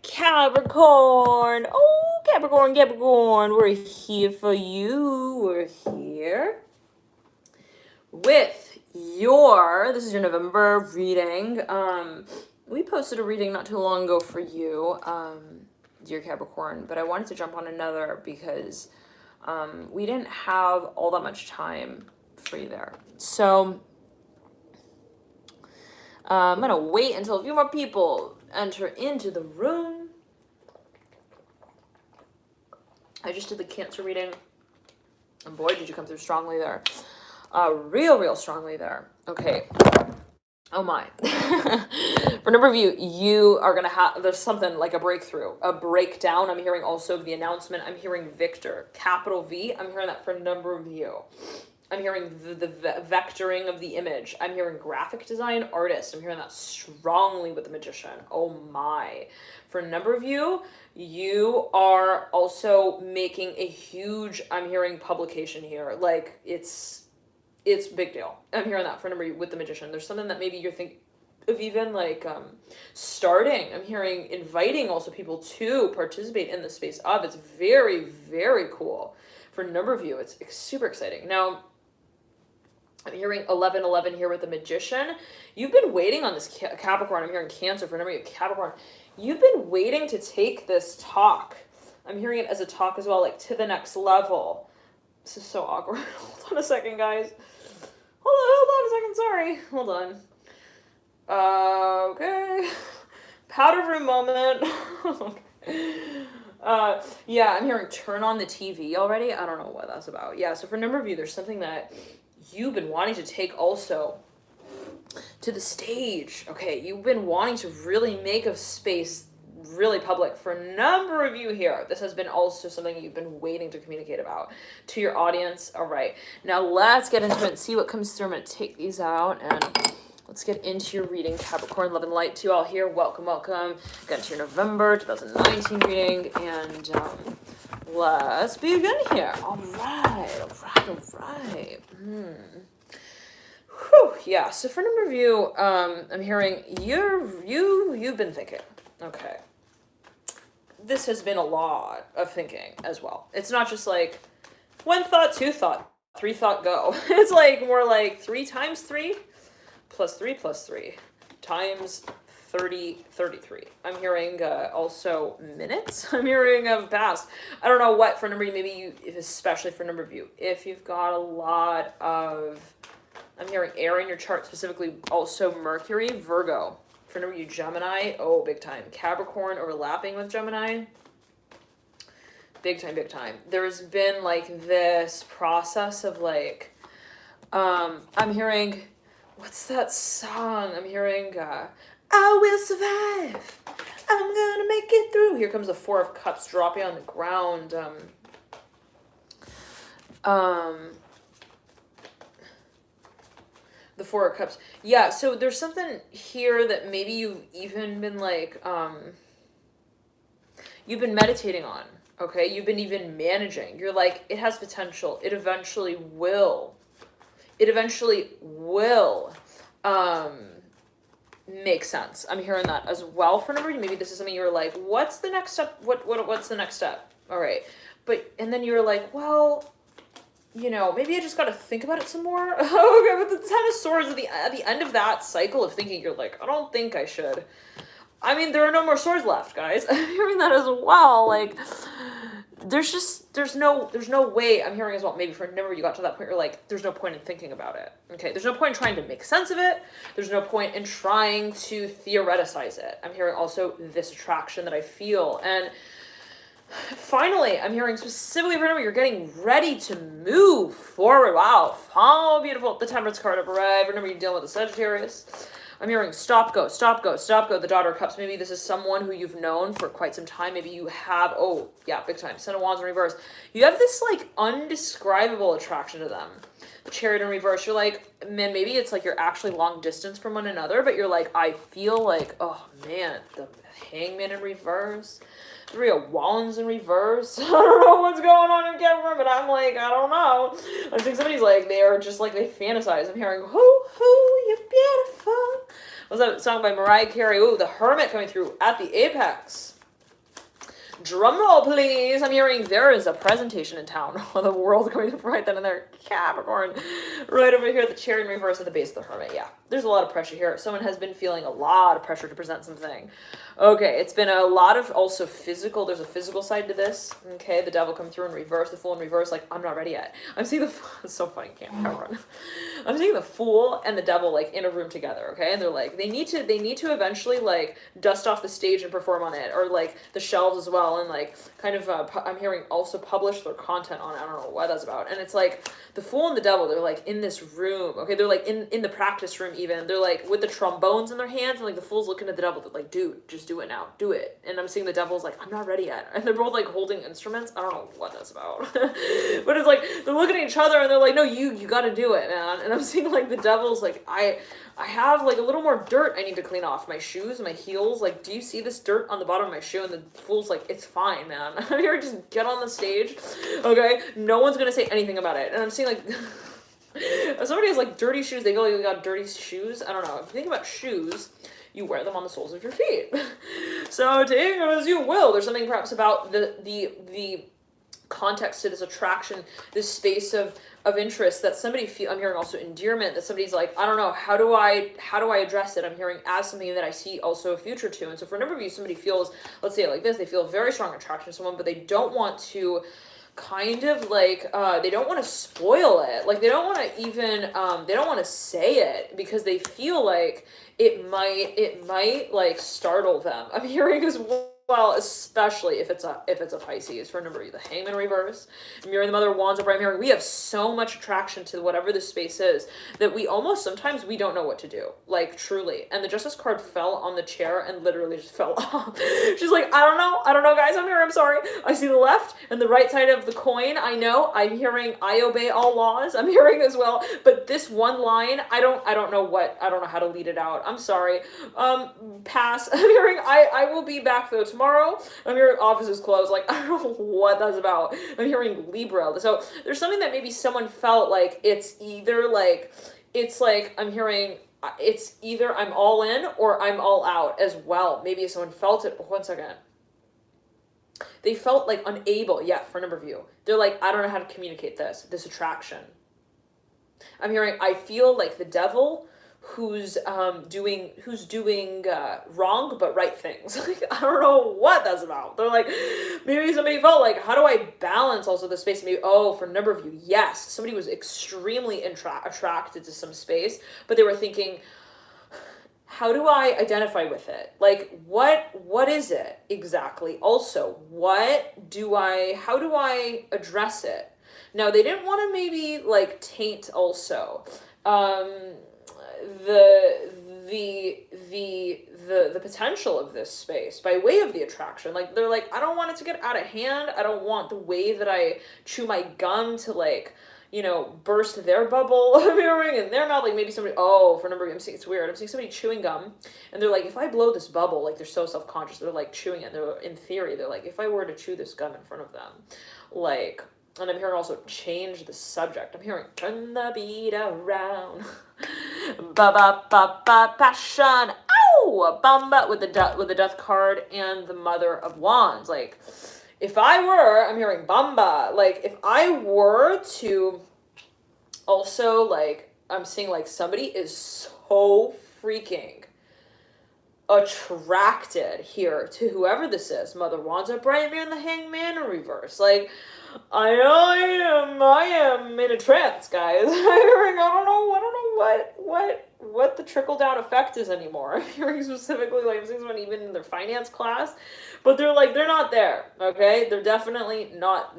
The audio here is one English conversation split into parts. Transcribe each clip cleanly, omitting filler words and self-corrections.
Capricorn. Oh, Capricorn, Capricorn. We're here for you. We're here with this is your November reading. We posted a reading not too long ago for you, dear Capricorn, but I wanted to jump on another because we didn't have all that much time for you there. So I'm going to wait until a few more people enter into the room. I just did the Cancer reading, and boy, did you come through strongly there. Real strongly there. Okay. Oh my. For a number of you, you are going to have, there's something like a breakthrough, a breakdown. I'm hearing also the announcement. I'm hearing Victor, capital V. I'm hearing that for a number of you. I'm hearing the vectoring of the image. I'm hearing graphic design artist. I'm hearing that strongly with the Magician. Oh my. For a number of you, you are also making a huge, I'm hearing publication here. Like it's big deal. I'm hearing that for a number of you with the Magician. There's something that maybe you're thinking of even like starting. I'm hearing inviting also people to participate in the space of. It's very cool. For a number of you, it's super exciting. Now, I'm hearing 1111 here with the Magician. You've been waiting on this Capricorn. I'm hearing Cancer for a number of you, Capricorn. You've been waiting to take this talk. I'm hearing it as a talk as well, like to the next level. This is so awkward. Hold on a second, guys. Hold on a second. Sorry. Hold on. Okay. Powder room moment. Yeah, I'm hearing turn on the TV already. I don't know what that's about. Yeah, so for a number of you, there's something that you've been wanting to take also to the stage. Okay, you've been wanting to really make a space really public. For a number of you here, this has been also something you've been waiting to communicate about to your audience. All right, now let's get into it and see what comes through. I'm going to take these out and let's get into your reading, Capricorn. Love and light to you all here. Welcome. Get into your November 2019 reading, and let's begin here. All right. Whew, yeah, so for a number of you, I'm hearing you've been thinking. Okay. This has been a lot of thinking as well. It's not just like one thought, two thought, three thought, go. It's like more like 3 times 3 plus 3 plus 3 times 33. I'm hearing also minutes. I'm hearing of past. I don't know what for a number of you, maybe you, especially for a number of you, if you've got a lot of, I'm hearing air in your chart, specifically also Mercury, Virgo. For a number of you, Gemini, oh, big time. Capricorn overlapping with Gemini. Big time. There's been like this process of like, I'm hearing, what's that song? I'm hearing, I will survive. I'm gonna make it through. Here comes the 4 of Cups dropping on the ground. The 4 of Cups. Yeah, so there's something here that maybe you've even been like, you've been meditating on, okay? You've been even managing. You're like, it has potential. It eventually will. Make sense. I'm hearing that as well for a number of you. Maybe this is something you're like, what's the next step? What's the next step? All right. And then you're like, well, you know, maybe I just got to think about it some more. Okay, but the 10 of Swords at the end of that cycle of thinking, you're like, I don't think I should. I mean, there are no more swords left, guys. I'm hearing that as well. Like, there's no way. I'm hearing as well, maybe for a number you got to that point, you're like, there's no point in thinking about it. Okay, there's no point in trying to make sense of it. There's no point in trying to theoreticize it. I'm hearing also this attraction that I feel. And finally, I'm hearing specifically for a number, you're getting ready to move forward. Wow, how beautiful. The Temperance card up arrived. Remember, you're dealing with the Sagittarius. I'm hearing stop, go, the Daughter of Cups. Maybe this is someone who you've known for quite some time. Maybe you have, oh, yeah, big time. 10 of Wands in reverse. You have this, like, undescribable attraction to them. The Chariot in reverse. You're like, man, maybe it's like you're actually long distance from one another, but you're like, I feel like, oh, man, the Hangman in reverse. 3 of Wands in reverse. I don't know what's going on in Capricorn, but I'm like, I don't know. I think somebody's like, they are just like, they fantasize. I'm hearing, you're beautiful. Was that song by Mariah Carey? Ooh, the Hermit coming through at the apex. Drum roll, please. I'm hearing there is a presentation in town. The world going to right then and there. Capricorn. Right over here, the Chariot in reverse at the base of the Hermit. Yeah, there's a lot of pressure here. Someone has been feeling a lot of pressure to present something. Okay, it's been a lot of also physical. There's a physical side to this. Okay, the Devil come through in reverse, the Fool in reverse. Like, I'm not ready yet. I'm seeing the it's so funny, Capricorn. I'm seeing the Fool and the Devil like in a room together. Okay, and they're like they need to eventually like dust off the stage and perform on it, or like the shelves as well, and like kind of I'm hearing also publish their content on it. I don't know what that's about. And it's like the Fool and the Devil, they're like in this room. Okay, they're like in the practice room even. They're like with the trombones in their hands, and like the Fool's looking at the Devil. They're like, dude, just do it now, do it. And I'm seeing the Devil's like, I'm not ready yet. And they're both like holding instruments. I don't know what that's about. But it's like they're looking at each other and they're like, no, you got to do it, man. And I'm seeing like the Devil's like, I have like a little more dirt I need to clean off my shoes, my heels. Like, do you see this dirt on the bottom of my shoe? And the Fool's like, it's fine, man. I'm here, just get on the stage. Okay, no one's gonna say anything about it. And I'm seeing like if somebody has like dirty shoes, they go like, got dirty shoes. I don't know. If you think about shoes, you wear them on the soles of your feet. So take them as you will. There's something perhaps about the context to this attraction, this space of interest that somebody feel. I'm hearing also endearment, that somebody's like, I don't know, how do I address it? I'm hearing as something that I see also a future to. And so for a number of you, somebody feels, let's say it like this, they feel a very strong attraction to someone, but they don't want to kind of like they don't want to spoil it, like they don't want to even they don't want to say it because they feel like it might like startle them. I'm hearing as well, especially if it's a Pisces. For a number of you, the Hangman reverse, mirroring the Mother of Wands upright mirroring, we have so much attraction to whatever this space is that we almost sometimes we don't know what to do, like truly. And the Justice card fell on the chair and literally just fell off. She's like, I don't know guys, I'm sorry. I see the left and the right side of the coin. I'm hearing I obey all laws. I'm hearing as well, but this one line, I don't know how to lead it out. I'm sorry. Pass. I'm hearing I will be back though tomorrow. I'm hearing office is closed. Like, I don't know what that's about. I'm hearing Libra. So there's something that maybe someone felt like it's like I'm hearing it's either I'm all in or I'm all out as well. Maybe someone felt it. 1 second. They felt like unable. Yeah, for a number of you. They're like, I don't know how to communicate this attraction. I'm hearing, I feel like the Devil who's doing wrong but right things. Like, I don't know what that's about. They're like, maybe somebody felt like, how do I balance also the space? Maybe, for a number of you, yes, somebody was extremely attracted to some space, but they were thinking, how do I identify with it? Like, what is it exactly? Also, how do I address it? Now, they didn't want to maybe like taint also the potential of this space by way of the attraction. Like, they're like, I don't want it to get out of hand. I don't want the way that I chew my gum to like, burst their bubble I'm hearing in their mouth. Like maybe somebody, for a number of, it's weird. I'm seeing somebody chewing gum and they're like, if I blow this bubble, like they're so self-conscious. They're like chewing it. They're in theory, they're like, if I were to chew this gum in front of them, like, and I'm hearing also change the subject. I'm hearing turn the beat around. Ba ba ba ba passion. Ow! Bamba with the death card and the Mother of Wands. Like, if I were, I'm hearing Bamba. Like, if I were to also, like, I'm seeing like somebody is so freaking attracted here to whoever this is. Mother Wands upright mirror and the Hangman in reverse. Like, I am in a trance, guys. I don't know what the trickle down effect is anymore. I'm hearing specifically like I'm seeing someone even in their finance class, but they're not there. Okay, they're definitely not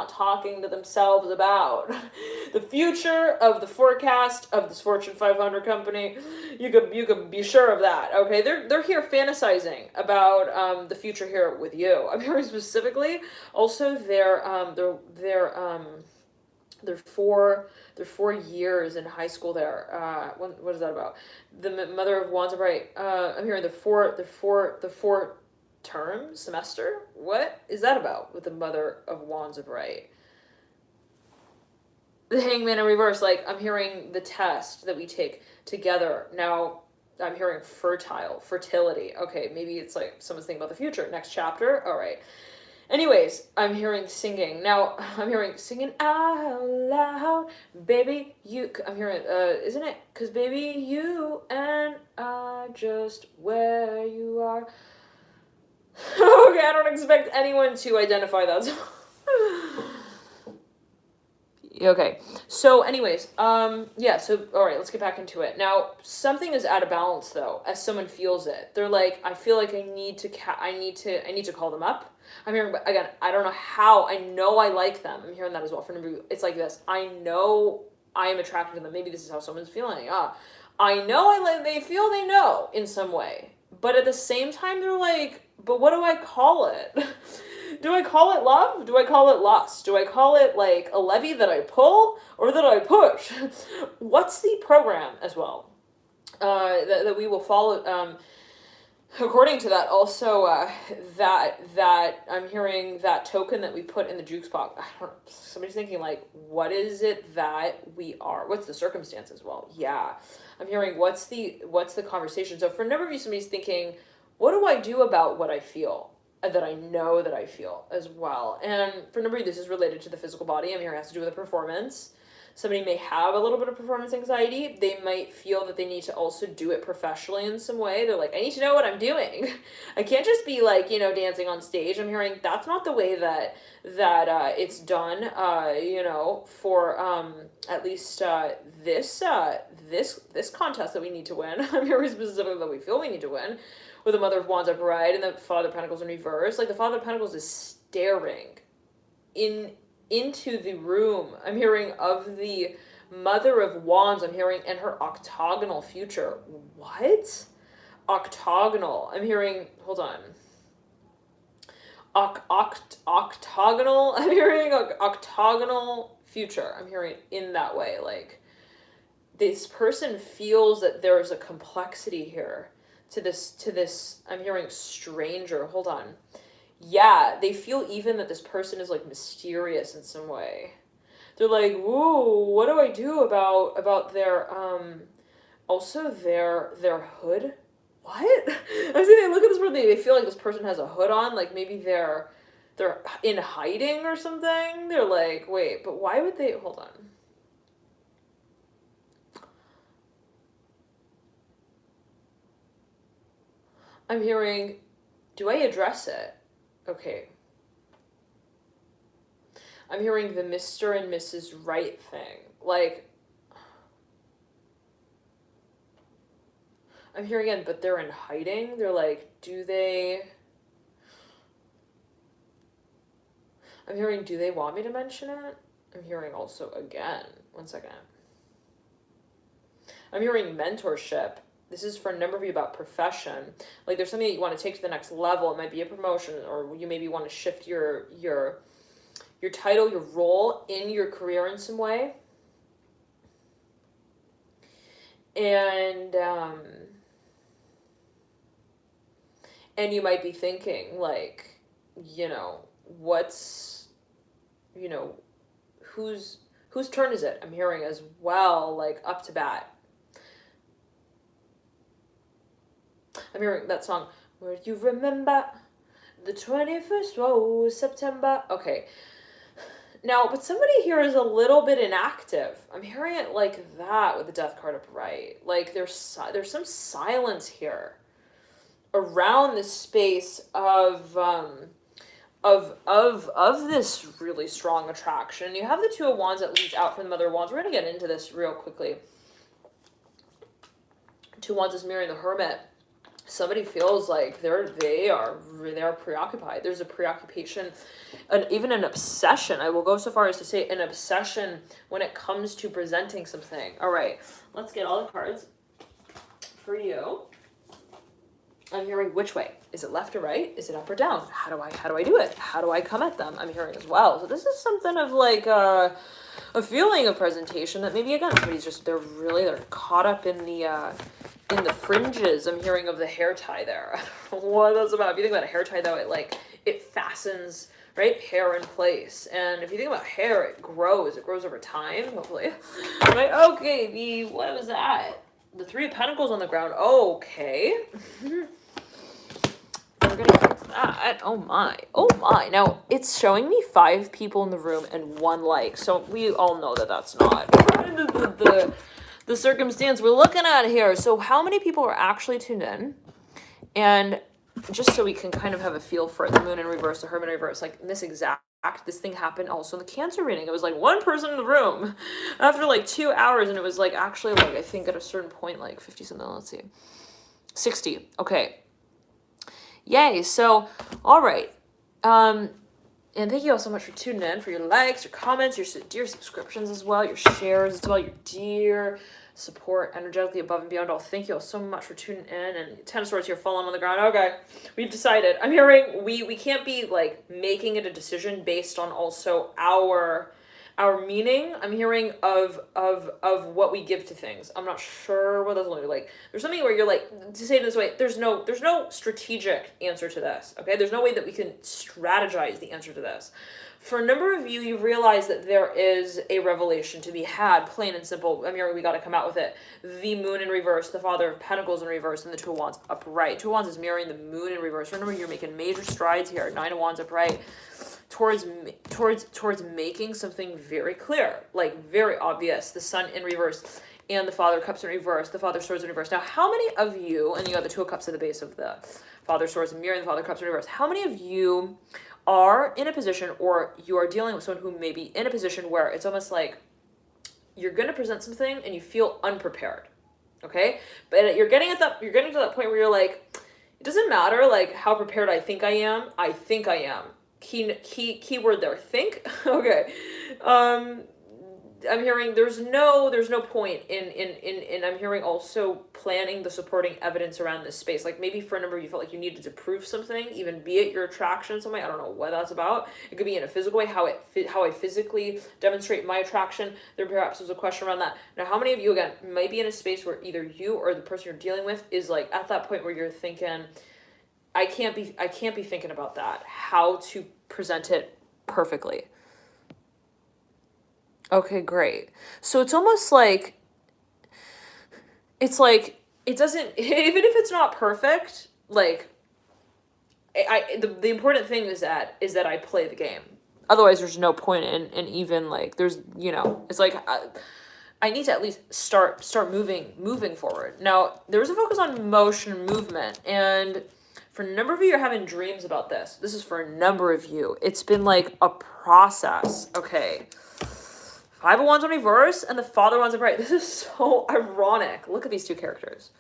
talking to themselves about the future of the forecast of this Fortune 500 company. You could be sure of that. Okay, they're here fantasizing about the future here with you. I'm hearing specifically also their 4 years in high school there. What is that about? The Mother of Wands upright. I'm hearing the four term semester. What is that about with the Mother of Wands upright? The Hangman in reverse. Like, I'm hearing the test that we take together. Now, I'm hearing fertile, fertility. Okay, maybe it's like someone's thinking about the future. Next chapter. All right. Anyways, I'm hearing singing. Now, I'm hearing singing out loud, baby, you, I'm hearing, isn't it? Because baby, you and I just where you are. Okay, I don't expect anyone to identify that song. Okay, so anyways, yeah, so, all right, let's get back into it. Now, something is out of balance, though, as someone feels it. They're like, I feel like I need to call them up. I'm hearing, again, I don't know how, I know I like them. I'm hearing that as well. For number, it's like this, I know I am attracted to them. Maybe this is how someone's feeling. I know they feel they know in some way. But at the same time, they're like, but what do I call it? Do I call it love? Do I call it lust? Do I call it like a levee that I pull or that I push? What's the program as well that we will follow? According to that, also that I'm hearing that token that we put in the jukes box. I don't know, somebody's thinking like, what is it that we are? What's the circumstance as well? Yeah, I'm hearing what's the conversation. So for a number of you, somebody's thinking, what do I do about what I feel? That I know that I feel as well. And for a number of you, this is related to the physical body. I'm hearing it has to do with the performance. Somebody may have a little bit of performance anxiety. They might feel that they need to also do it professionally in some way. They're like, I need to know what I'm doing. I can't just be like, dancing on stage. I'm hearing that's not the way that it's done, for at least this contest that we need to win. I'm hearing specifically that we feel we need to win. With the Mother of Wands upright and the Father of Pentacles in reverse. Like the Father of Pentacles is staring into the room. I'm hearing of the Mother of Wands. I'm hearing and her octagonal future. What? Octagonal. I'm hearing, hold on. Octagonal. I'm hearing octagonal future. I'm hearing in that way. Like this person feels that there is a complexity here. To this, I'm hearing stranger. Hold on. Yeah, they feel even that this person is like mysterious in some way. They're like, whoa, what do I do about their also their hood? What? I'm saying they look at this person, they feel like this person has a hood on, like maybe they're in hiding or something. They're like, wait, but why would they, hold on. I'm hearing, do I address it? Okay. I'm hearing the Mr. and Mrs. Right thing. Like, I'm hearing again, but they're in hiding. They're like, do they... I'm hearing, do they want me to mention it? I'm hearing also again. One second. I'm hearing mentorship. This is for a number of you about profession. Like there's something that you want to take to the next level. It might be a promotion, or you maybe want to shift your title, your role in your career in some way. And you might be thinking like, what's, whose turn is it? I'm hearing as well, like up to bat. I'm hearing that song, where you remember the 21st, September. Okay. Now, but somebody here is a little bit inactive. I'm hearing it like that with the Death card upright. Like there's some silence here around the space of this really strong attraction. You have the Two of Wands that leads out from the Mother of Wands. We're going to get into this real quickly. Two of Wands is mirroring the Hermit. Somebody feels like they are preoccupied. There's a preoccupation, and even an obsession. I will go so far as to say an obsession when it comes to presenting something. All right, let's get all the cards for you. I'm hearing which way. Is it left or right? Is it up or down? How do I do it? How do I come at them? I'm hearing as well. So this is something of like a feeling of presentation that maybe again somebody's just they're caught up in the fringes. I'm hearing of the hair tie there. I don't know what that's about. If you think about a hair tie though, it fastens, right? Hair in place. And if you think about hair, it grows over time, hopefully. Right? Okay, what was that? The Three of Pentacles on the ground. Okay. We're gonna get that. Oh my. Oh my. Now, it's showing me 5 people in the room and 1 like. So we all know that that's not the circumstance we're looking at here. So how many people are actually tuned in? And just so we can kind of have a feel for it, the Moon in reverse, the Hermit in reverse, like this thing happened also in the Cancer reading. It was like 1 person in the room after like 2 hours, and it was like actually like I think at a certain point like 50 something, let's see, 60. Okay, yay. So all right, and thank you all so much for tuning in, for your likes, your comments, your dear subscriptions as well, your shares as well, your dear support energetically above and beyond all. Thank you all so much for tuning in. And 10 of Swords here, falling on the ground. Okay, we've decided. I'm hearing we can't be like making it a decision based on also our meaning. I'm hearing of what we give to things. I'm not sure what that's like. There's something where you're like, to say it this way, there's no strategic answer to this. Okay, there's no way that we can strategize the answer to this. For a number of you, you've realized that there is a revelation to be had, plain and simple. I mean, we got to come out with it. The Moon in reverse, the Father of Pentacles in reverse, and the Two of Wands upright. Two of Wands is mirroring the Moon in reverse. Remember, you're making major strides here. 9 of Wands upright, towards making something very clear, like very obvious. The Sun in reverse and the Father of Cups in reverse, the Father of Swords in reverse. Now, how many of you, and you got the Two of Cups at the base of the Father of Swords and mirroring the Father of Cups in reverse, how many of you are in a position, or you are dealing with someone who may be in a position where it's almost like you're going to present something and you feel unprepared, okay? But you're getting to that point where you're like, it doesn't matter like how prepared I think I am. Keyword there, think. Okay. I'm hearing there's no point in I'm hearing also planning the supporting evidence around this space. Like maybe for a number of you felt like you needed to prove something, even be it your attraction in some way. I don't know what that's about. It could be in a physical way, how I physically demonstrate my attraction. There perhaps was a question around that. Now, how many of you, again, might be in a space where either you or the person you're dealing with is like at that point where you're thinking, I can't be thinking about that. How to present it perfectly. Okay, great. So it's almost like, it doesn't, even if it's not perfect, like, the important thing is that I play the game. Otherwise, there's no point in even, like, there's, it's like, I need to at least start moving forward. Now, there's a focus on motion and movement, and for a number of you, you're having dreams about this. This is for a number of you. It's been like a process. Okay. 5 of Wands in reverse and the Father of Wands upright. This is so ironic. Look at these two characters.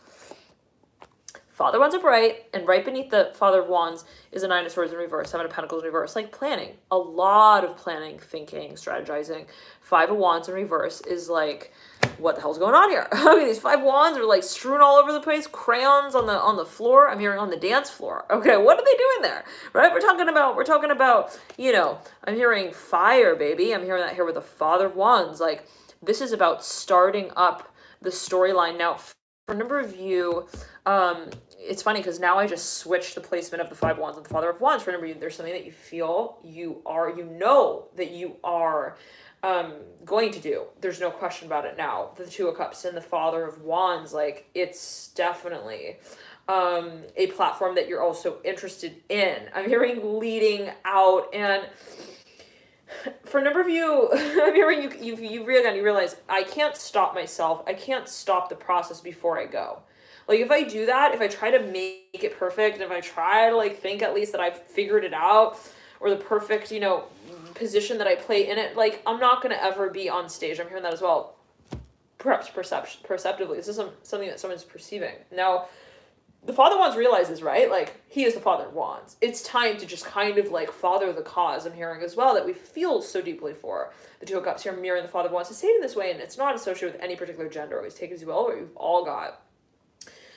Father of Wands upright, and right beneath the Father of Wands is a 9 of Swords in reverse, 7 of Pentacles in reverse. Like planning. A lot of planning, thinking, strategizing. 5 of Wands in reverse is like, what the hell's going on here? I mean, these 5 wands are like strewn all over the place, crayons on the floor. I'm hearing on the dance floor. Okay, what are they doing there? Right? We're talking about, I'm hearing fire, baby. I'm hearing that here with the Father of Wands. Like, this is about starting up the storyline. Now, for a number of you, it's funny because now I just switched the placement of the 5 wands and the Father of Wands. For a number of you, there's something that you feel that you are going to do. There's no question about it now. The 2 of Cups and the Father of Wands, like, it's definitely a platform that you're also interested in. I'm hearing leading out, and for a number of you, I'm hearing you realize, I can't stop myself. I can't stop the process before I go. Like, if I do that, if I try to make it perfect, and if I try to, like, think at least that I've figured it out, or the perfect, position that I play in it, like, I'm not going to ever be on stage. I'm hearing that as well. Perhaps perceptively. This is something that someone's perceiving. Now, the Father of Wands realizes, right? Like, he is the Father of Wands. It's time to just kind of, like, father the cause. I'm hearing as well that we feel so deeply for. The 2 of Cups here mirroring the Father of Wands. To say it in this way, and it's not associated with any particular gender. Always take it as you will, but we've all got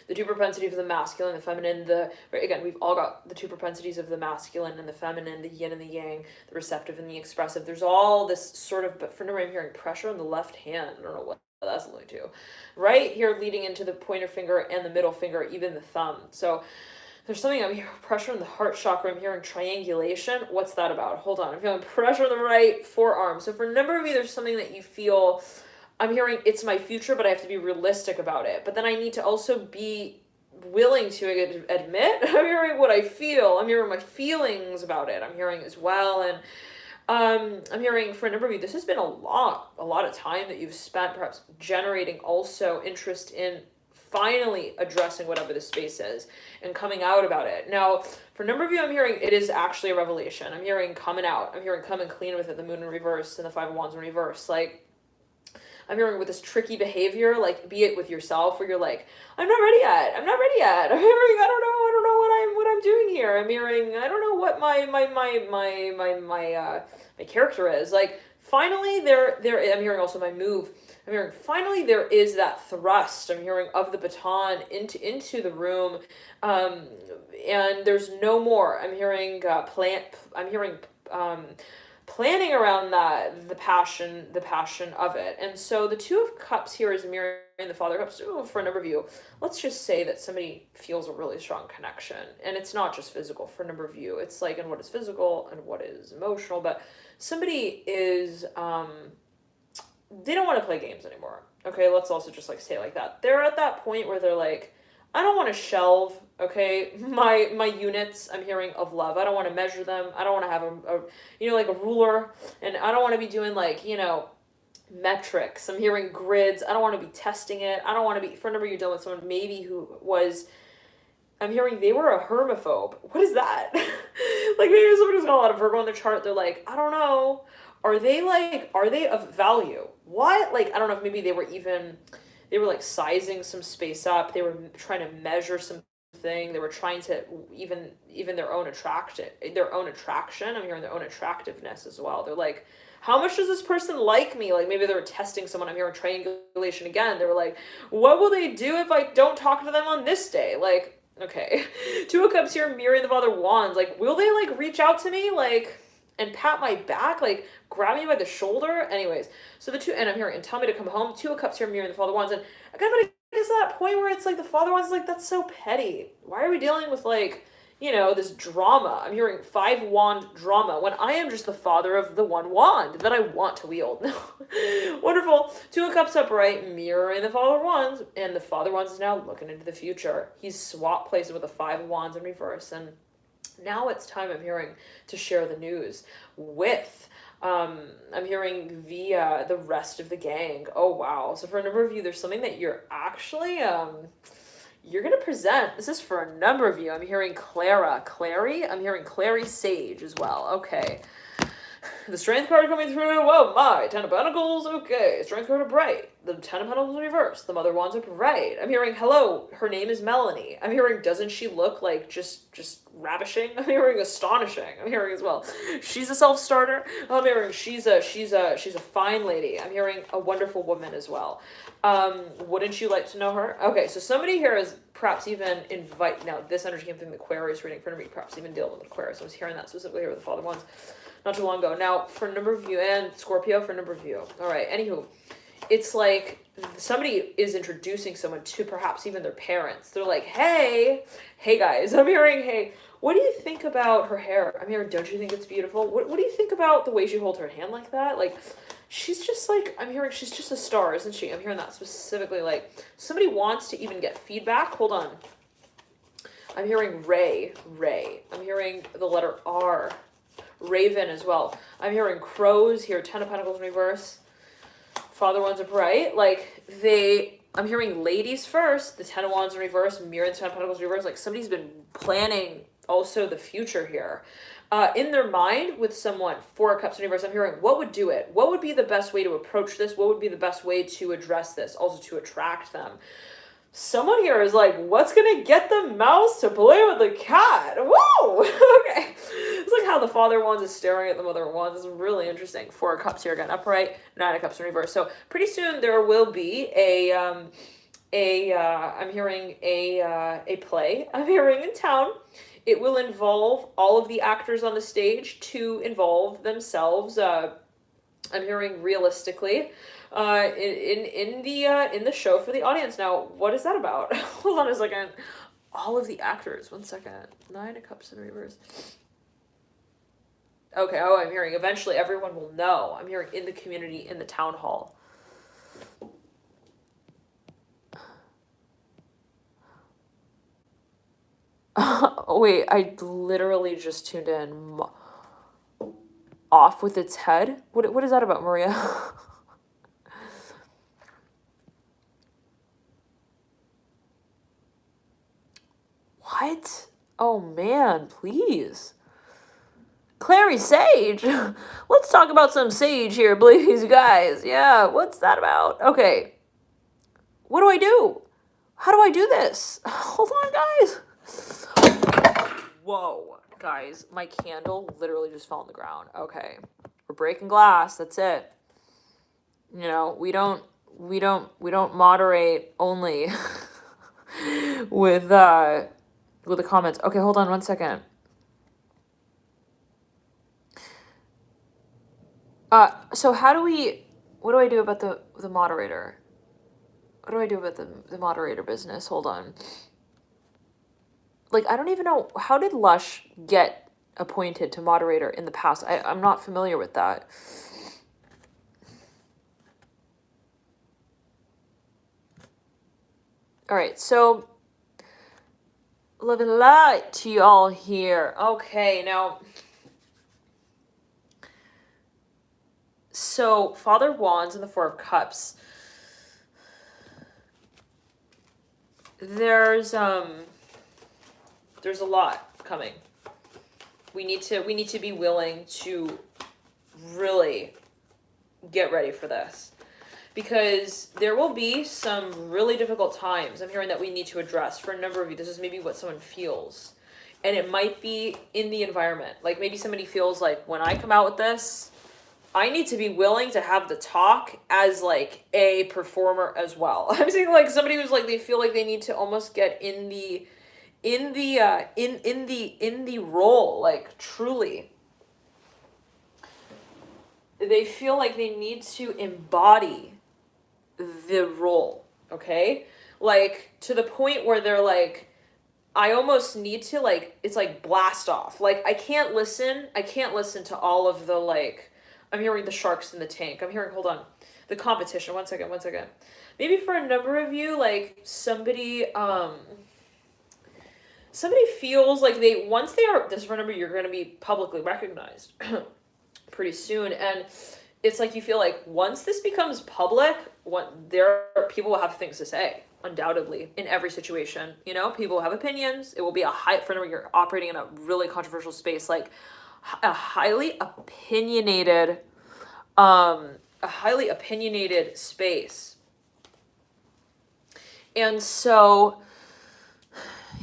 the 2 propensities of the masculine, the feminine, we've all got the 2 propensities of the masculine and the feminine, the yin and the yang, the receptive and the expressive. There's all this sort of, but for now I'm hearing pressure on the left hand. I don't know what that's alluding to. Right here leading into the pointer finger and the middle finger, even the thumb. So there's something, I'm hearing pressure in the heart chakra. I'm hearing triangulation. What's that about? Hold on. I'm feeling pressure on the right forearm. So for a number of you, there's something that you feel I'm hearing it's my future, but I have to be realistic about it. But then I need to also be willing to admit I'm hearing what I feel. I'm hearing my feelings about it. I'm hearing as well. And I'm hearing for a number of you, this has been a lot of time that you've spent perhaps generating also interest in finally addressing whatever the space is and coming out about it. Now, for a number of you, I'm hearing it is actually a revelation. I'm hearing coming out. I'm hearing coming clean with it, the moon in reverse and the five of wands in reverse. Like, I'm hearing with this tricky behavior, like be it with yourself where you're like, I'm not ready yet. I'm not ready yet. I'm hearing, I don't know what I'm doing here. I'm hearing, I don't know what my character is. Like finally there I'm hearing also my move. I'm hearing finally there is that thrust. I'm hearing of the baton into the room. And there's no more. I'm hearing planning around that, the passion of it. And so the Two of Cups here is mirroring the Father of Cups. For a number of you, let's just say that somebody feels a really strong connection, and it's not just physical. For a number of you, it's like in what is physical and what is emotional, but somebody is they don't want to play games anymore. Okay, let's also just like say it like that. They're at that point where they're like, I don't want to shelve, okay, my units, I'm hearing, of love. I don't want to measure them. I don't want to have a like a ruler. And I don't want to be doing like, metrics. I'm hearing grids. I don't want to be testing it. I don't want to be, for a number of you dealing with someone maybe who was, I'm hearing they were a hermaphobe. What is that? Like maybe somebody who's got a lot of Virgo on their chart. They're like, I don't know. Are they of value? What? Like, I don't know if maybe they were like sizing some space up. They were trying to measure something. They were trying to even their own attraction. I'm hearing their own attractiveness as well. They're like, how much does this person like me? Like maybe they were testing someone. I'm hearing triangulation again. They were like, what will they do if I don't talk to them on this day? Like, okay. Two of Cups here mirroring the Father of Wands. Like, will they like reach out to me? Like, and pat my back, like grab me by the shoulder. Anyways, so the two, and I'm hearing, and tell me to come home. Two of Cups here mirroring the Father of Wands. And I kind of get to that point where it's like the Father of Wands is like, that's so petty. Why are we dealing with like, this drama? I'm hearing five wand drama when I am just the father of the one wand that I want to wield. Wonderful. Two of Cups upright, mirroring the Father of Wands, and the Father of Wands is now looking into the future. He's swapped places with the Five of Wands in reverse, and now it's time, I'm hearing, to share the news with, I'm hearing via the rest of the gang. Oh, wow. So for a number of you, there's something that you're actually, you're going to present. This is for a number of you. I'm hearing Clary. I'm hearing Clary Sage as well. Okay. The Strength card coming through. Whoa, my. Ten of Pentacles. Okay. Strength card upright. The Ten of Pentacles in reverse. The Mother of Wands upright. I'm hearing, hello, her name is Melanie. I'm hearing, doesn't she look like just ravishing? I'm hearing astonishing. I'm hearing as well, she's a self-starter. I'm hearing she's a fine lady. I'm hearing a wonderful woman as well. Wouldn't you like to know her? Okay, so somebody here is perhaps even now this energy came through the Aquarius reading for me, perhaps even dealing with Aquarius. I was hearing that specifically here with the Father of Wands not too long ago. Now, for a number of you, and Scorpio for a number of you. All right, anywho, it's like somebody is introducing someone to perhaps even their parents. They're like, hey guys, I'm hearing, hey, what do you think about her hair? I'm hearing, don't you think it's beautiful? What do you think about the way she holds her hand like that? Like, she's just like, I'm hearing she's just a star, isn't she? I'm hearing that specifically, like, somebody wants to even get feedback. Hold on. I'm hearing Ray. I'm hearing the letter R. Raven as well. I'm hearing crows here, Ten of Pentacles in reverse. Father Wands upright. Like I'm hearing ladies first, the Ten of Wands in reverse, mirror the Ten of Pentacles in reverse. Like somebody's been planning also the future here. In their mind with someone, Four of Cups in reverse. I'm hearing, what would do it? What would be the best way to approach this? What would be the best way to address this? Also to attract them. Someone here is like, what's going to get the mouse to play with the cat? Whoa! Okay. It's like how the Father of Wands is staring at the Mother of Wands. It's really interesting. Four of Cups here again, upright. Nine of Cups in reverse. So pretty soon there will be I'm hearing a play. I'm hearing in town. It will involve all of the actors on the stage to involve themselves. I'm hearing realistically. In the show for the audience. Now, what is that about? Hold on a second. All of the actors. 1 second. Nine of Cups in reverse. Okay. Oh, I'm hearing eventually everyone will know. I'm hearing in the community, in the town hall. Wait, I literally just tuned in. Off with its head? What is that about, Maria? What? Oh man, please. Clary Sage. Let's talk about some sage here, please, guys. Yeah, what's that about? Okay. What do I do? How do I do this? Hold on, guys. Whoa, guys, my candle literally just fell on the ground. Okay. We're breaking glass. That's it. You know, we don't moderate only with the comments. Okay, hold on one second. So what do I do about the moderator? What do I do about the moderator business? Hold on. Like, I don't even know, how did Lush get appointed to moderator in the past? I'm not familiar with that. All right, so love and light to you all here. Okay, now, so Father of Wands and the Four of Cups. There's a lot coming. We need to be willing to really get ready for this, because there will be some really difficult times I'm hearing that we need to address for a number of you. This is maybe what someone feels, and it might be in the environment. Like, maybe somebody feels like, when I come out with this, I need to be willing to have the talk as like a performer as well. I'm saying, like, somebody who's like, they feel like they need to almost get in the role, like, truly. They feel like they need to embody the role, okay? Like, to the point where they're like, I almost need to, like, it's like blast off. Like, I can't listen to all of the, like, I'm hearing the sharks in the tank. I'm hearing, hold on, the competition. One second. Maybe for a number of you, like, somebody feels like once they are, this, for a number, you're going to be publicly recognized pretty soon. And it's like, you feel like once this becomes public, people will have things to say, undoubtedly, in every situation. You know, people have opinions. It will be for a number, you're operating in a really controversial space, like a highly opinionated space. And so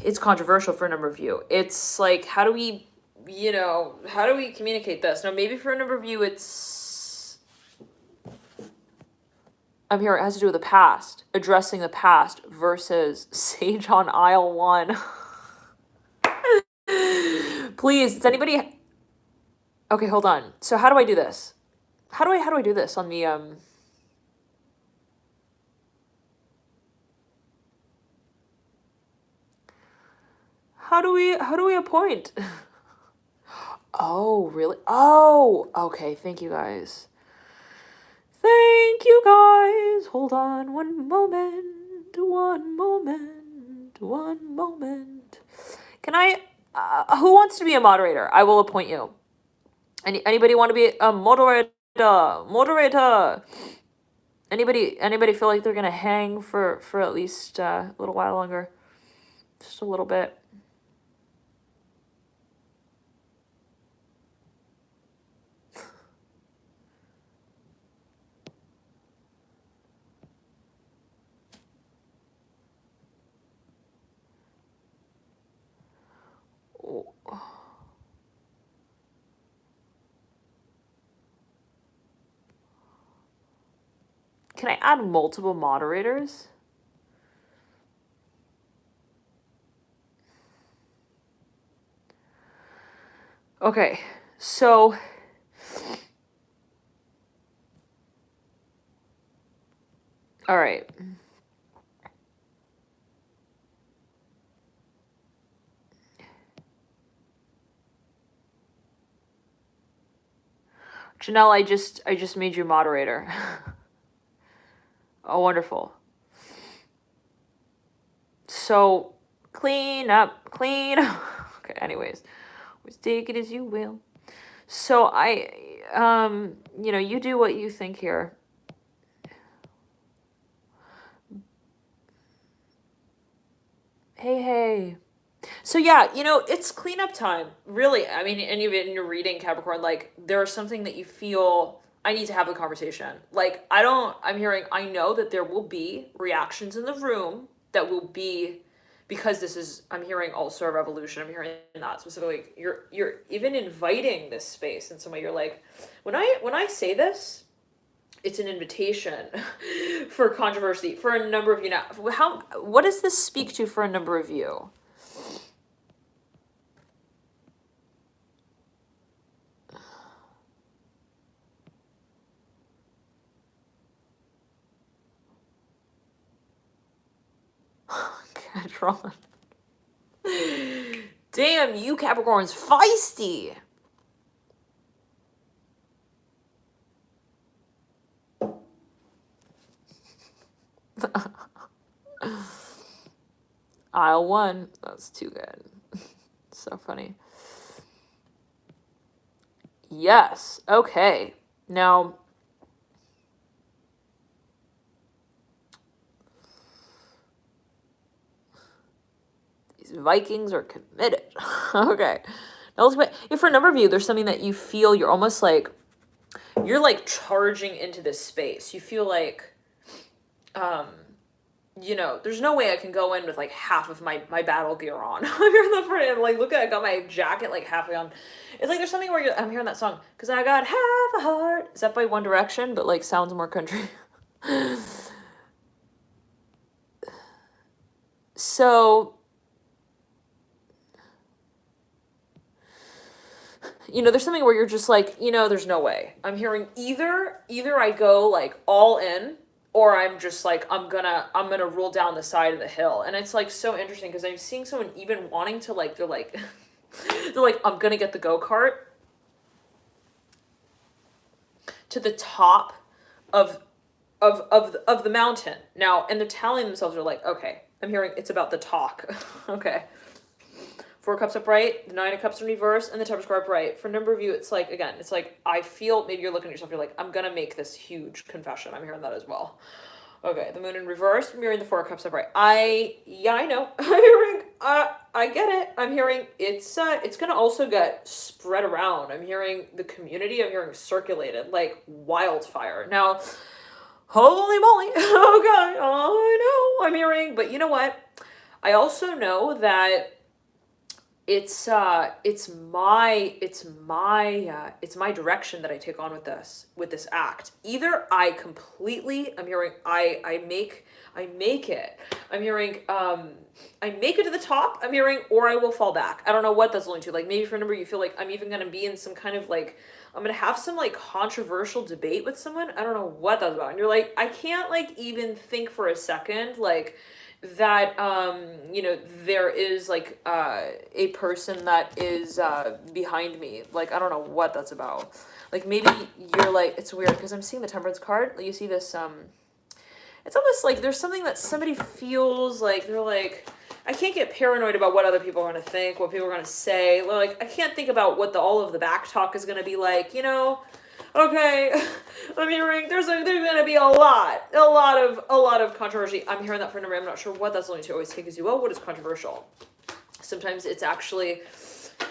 it's controversial for a number of you. It's like, how do we communicate this? Now, maybe for a number of you, I'm here, it has to do with the past, addressing the past versus Sage on aisle 1. Please, does anybody... Okay, hold on. So how do I do this? How do I do this on the, How do we appoint? Oh, really? Oh, okay, thank you guys. Hold on one moment. Can I, who wants to be a moderator? I will appoint you. Anybody want to be a moderator? Anybody feel like they're gonna hang for at least a little while longer? Just a little bit. Oh. Can I add multiple moderators? Okay, so all right. Janelle, I just made you moderator. Oh, wonderful. So, Clean up, clean up. Okay, anyways. Just take it as you will. So you do what you think here. Hey. So yeah, it's cleanup time. Really, I mean, and even in your reading, Capricorn, like there's something that you feel I need to have a conversation. Like I know that there will be reactions in the room that will be because I'm hearing also a revolution. I'm hearing that specifically. You're even inviting this space in some way. You're like, when I say this, it's an invitation for controversy for a number of you now. What does this speak to for a number of you? Capricorn. Damn, you Capricorn's feisty. Aisle 1. That's too good. So funny. Yes. Okay. Now, these Vikings are committed. Okay. Now, if for a number of you, there's something that you feel you're almost like, you're like charging into this space. You feel like, there's no way I can go in with like half of my battle gear on. I'm here in the front and like, look at, I got my jacket like halfway on. It's like there's something where I'm hearing that song, because I got half a heart. Is that by One Direction? But like sounds more country. So, there's something where you're just like, there's no way. I'm hearing either I go like all in, or I'm just like, I'm gonna roll down the side of the hill. And it's like so interesting because I'm seeing someone even wanting to like, they're like, I'm gonna get the go-kart to the top of the mountain now, and they're telling themselves, they're like, okay, I'm hearing it's about the talk. Okay. 4 cups upright, the 9 of cups in reverse, and the Temperance card upright. For a number of you, it's like, again, it's like, I feel, maybe you're looking at yourself, you're like, I'm gonna make this huge confession. I'm hearing that as well. Okay, the Moon in reverse, mirroring the 4 of cups upright. I know. I'm hearing, I get it. I'm hearing it's gonna also get spread around. I'm hearing the community, I'm hearing circulated like wildfire. Now, holy moly, okay, I know, I'm hearing, but you know what? I also know that it's my direction that I take on with this act. Either I'm hearing I make it. I'm hearing I make it to the top. I'm hearing, or I will fall back. I don't know what that's going to. Like maybe for a number you feel like I'm even gonna be in some kind of like, I'm gonna have some like controversial debate with someone. I don't know what that's about. And you're like, I can't like even think for a second like that there is like a person that is behind me. Like I don't know what that's about. Like maybe you're like, it's weird because I'm seeing the Temperance card. You see this it's almost like there's something that somebody feels like they're like, I can't get paranoid about what other people are going to think, what people are going to say. Like I can't think about what all of the back talk is going to be like, Okay, I'm hearing there's going to be a lot of controversy. I'm hearing that for a number. I'm not sure what that's going to always take as you. Well, what is controversial? Sometimes it's actually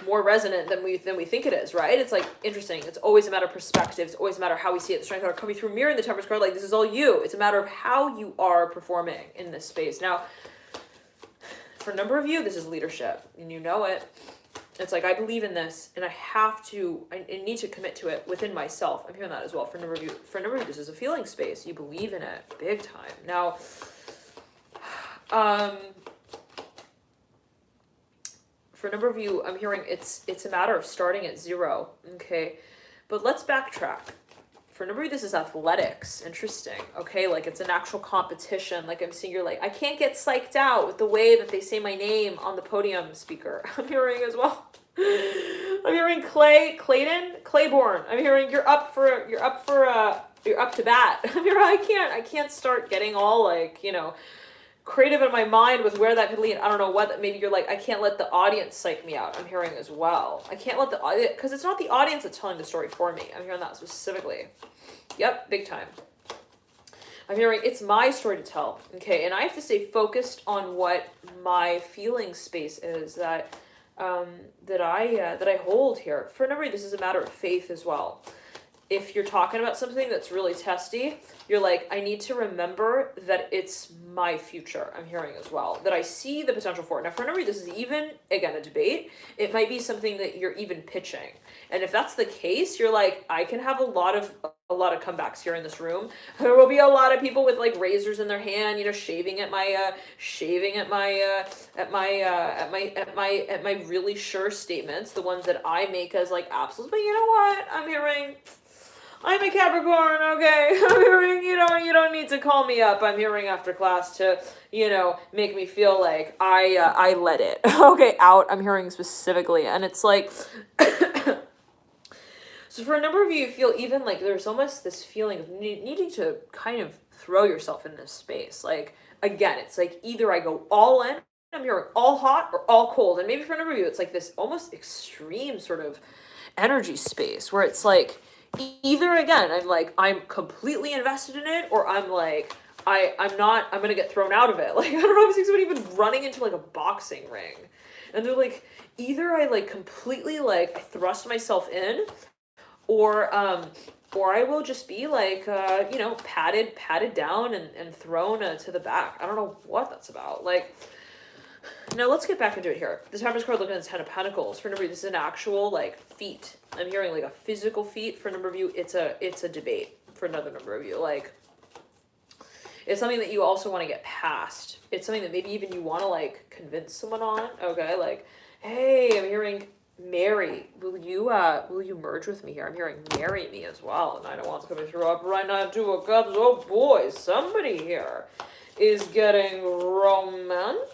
more resonant than we think it is, right? It's like interesting. It's always a matter of perspective. It's always a matter of how we see it. The strength card coming through, mirroring the Temperance card. Like this is all you. It's a matter of how you are performing in this space. Now, for a number of you, this is leadership, and you know it. It's like, I believe in this, and I need to commit to it within myself. I'm hearing that as well. For a number of you, this is a feeling space. You believe in it big time. Now, for a number of you, I'm hearing it's a matter of starting at 0. Okay. But let's backtrack. For a number of you, this is athletics. Interesting. Okay. Like it's an actual competition. Like I'm seeing, you're like, I can't get psyched out with the way that they say my name on the podium speaker. I'm hearing as well. I'm hearing Claiborne. I'm hearing you're up to bat. I'm hearing I can't start getting all like, creative in my mind with where that could lead. I don't know what, maybe you're like, I can't let the audience psych me out. I'm hearing as well. I can't let the audience, because it's not the audience that's telling the story for me. I'm hearing that specifically. Yep, big time. I'm hearing it's my story to tell. Okay, and I have to stay focused on what my feeling space is that that I hold here. For a number, this is a matter of faith as well. If you're talking about something that's really testy, you're like, I need to remember that it's my future. I'm hearing as well, that I see the potential for it. Now, for a number, this is even, again, a debate. It might be something that you're even pitching. And if that's the case, you're like, I can have a lot of comebacks here in this room. There will be a lot of people with like razors in their hand, you know, shaving at my really sure statements, the ones that I make as like absolutes. But you know what? I'm hearing, I'm a Capricorn, okay? I'm hearing, you don't need to call me up. I'm hearing after class to, make me feel like I let it, okay, out. I'm hearing specifically. And it's like, so for a number of you, you feel even like there's almost this feeling of needing to kind of throw yourself in this space. Like, again, it's like either I go all in, I'm hearing all hot, or all cold. And maybe for a number of you, it's like this almost extreme sort of energy space where it's like, either again, I'm completely invested in it, or I'm like, I'm not, I'm gonna get thrown out of it. Like, I don't know if somebody even running into like a boxing ring. And they're like, either I like completely like thrust myself in, or I will just be like, patted down and thrown to the back. I don't know what that's about. Like, now let's get back into it here. The Temperance card looking at the Ten of Pentacles. For a number of you, this is an actual like feat. I'm hearing like a physical feat. For a number of you, it's a debate. For another number of you, like, it's something that you also want to get past. It's something that maybe even you want to like convince someone on. Okay, like, hey, I'm hearing marry. Will you merge with me here? I'm hearing marry me as well. And Nine of Wands coming through up right now. Two of Cups. Oh boy, somebody here is getting romantic.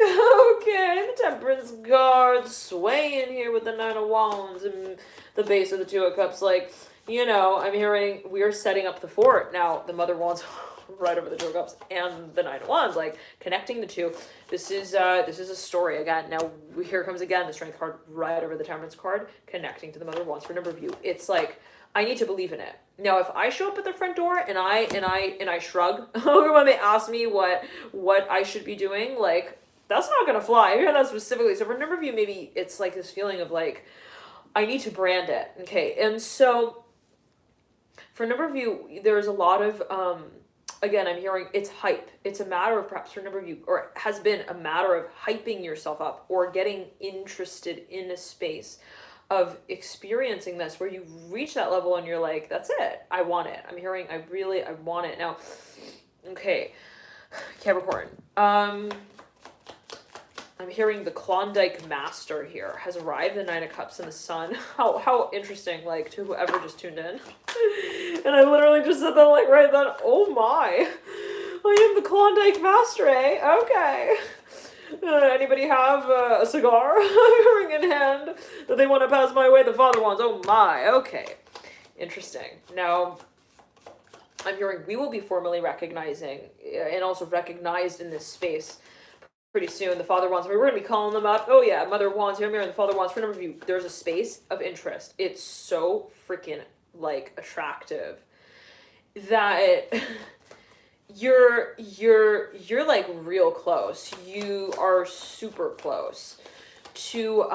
Okay, the Temperance card swaying here with the Nine of Wands and the base of the Two of Cups. Like, I'm hearing we're setting up the fort. Now, the Mother Wands right over the Two of Cups and the Nine of Wands, like connecting the two. This is a story again. Now, here comes again the Strength card right over the Temperance card, connecting to the Mother Wands. For a number of you, it's like, I need to believe in it. Now, if I show up at the front door and I shrug when they ask me what I should be doing, like, that's not gonna fly. I hear that specifically. So for a number of you, maybe it's like this feeling of like, I need to brand it. Okay, and so for a number of you, there's a lot of again, I'm hearing it's hype. It's a matter of, perhaps for a number of you, or it has been a matter of hyping yourself up or getting interested in a space of experiencing this where you reach that level and you're like, that's it. I want it. I'm hearing, I want it. Now, okay, Capricorn. I'm hearing the Klondike Master here has arrived, the Nine of Cups and the Sun. How interesting, like, to whoever just tuned in. And I literally just said that, like, right then, oh my. I am the Klondike Master, eh? Okay. Anybody have a cigar ring in hand that they want to pass my way? The Father Wands, oh my, okay. Interesting. Now, I'm hearing we will be formally recognizing and also recognized in this space pretty soon. The Father Wands, we're going to be calling them up. Oh yeah, Mother Wands, here I'm hearing the Father Wands. For a number of you, there's a space of interest. It's so freaking, like, attractive that you're like real close. You are super close to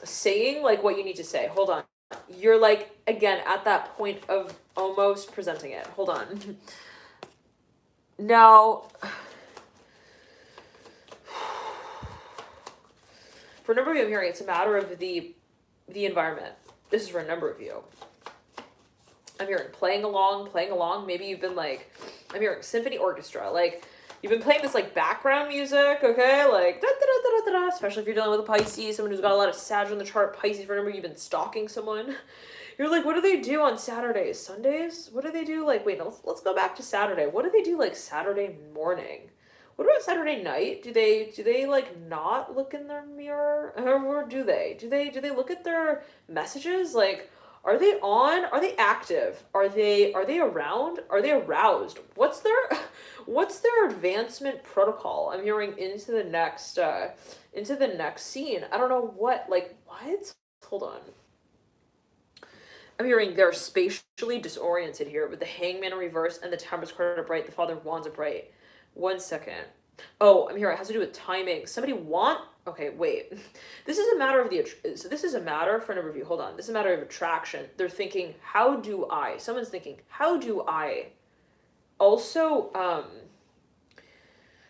saying like what you need to say. Hold on. You're like, again, at that point of almost presenting it. Hold on. Now, for a number of you, I'm hearing it's a matter of the environment. This is for a number of you. I'm hearing playing along. Maybe you've been like, I'm hearing symphony orchestra. Like, you've been playing this like background music, okay? Like, da da da da da da. Especially if you're dealing with a Pisces, someone who's got a lot of Sag on the chart. Pisces, for a number, you've been stalking someone. You're like, what do they do on Saturdays? Sundays? What do they do? Like, wait, no, let's go back to Saturday. What do they do like Saturday morning? What about Saturday night? Do they like not look in their mirror? Or do they? Do they look at their messages? Like, Are they on? Are they active? Are they around? Are they aroused? What's their advancement protocol? I'm hearing into the next scene. I don't know what, like, what? Hold on. I'm hearing they're spatially disoriented here with the hangman in reverse and the temperance card upright, the father of wands upright. 1 second. Oh, I'm here. It has to do with timing. Somebody want. Okay, wait. This is a matter of the. So this is a matter for an overview. Hold on. This is a matter of attraction. They're thinking, how do I? Someone's thinking, how do I? Also,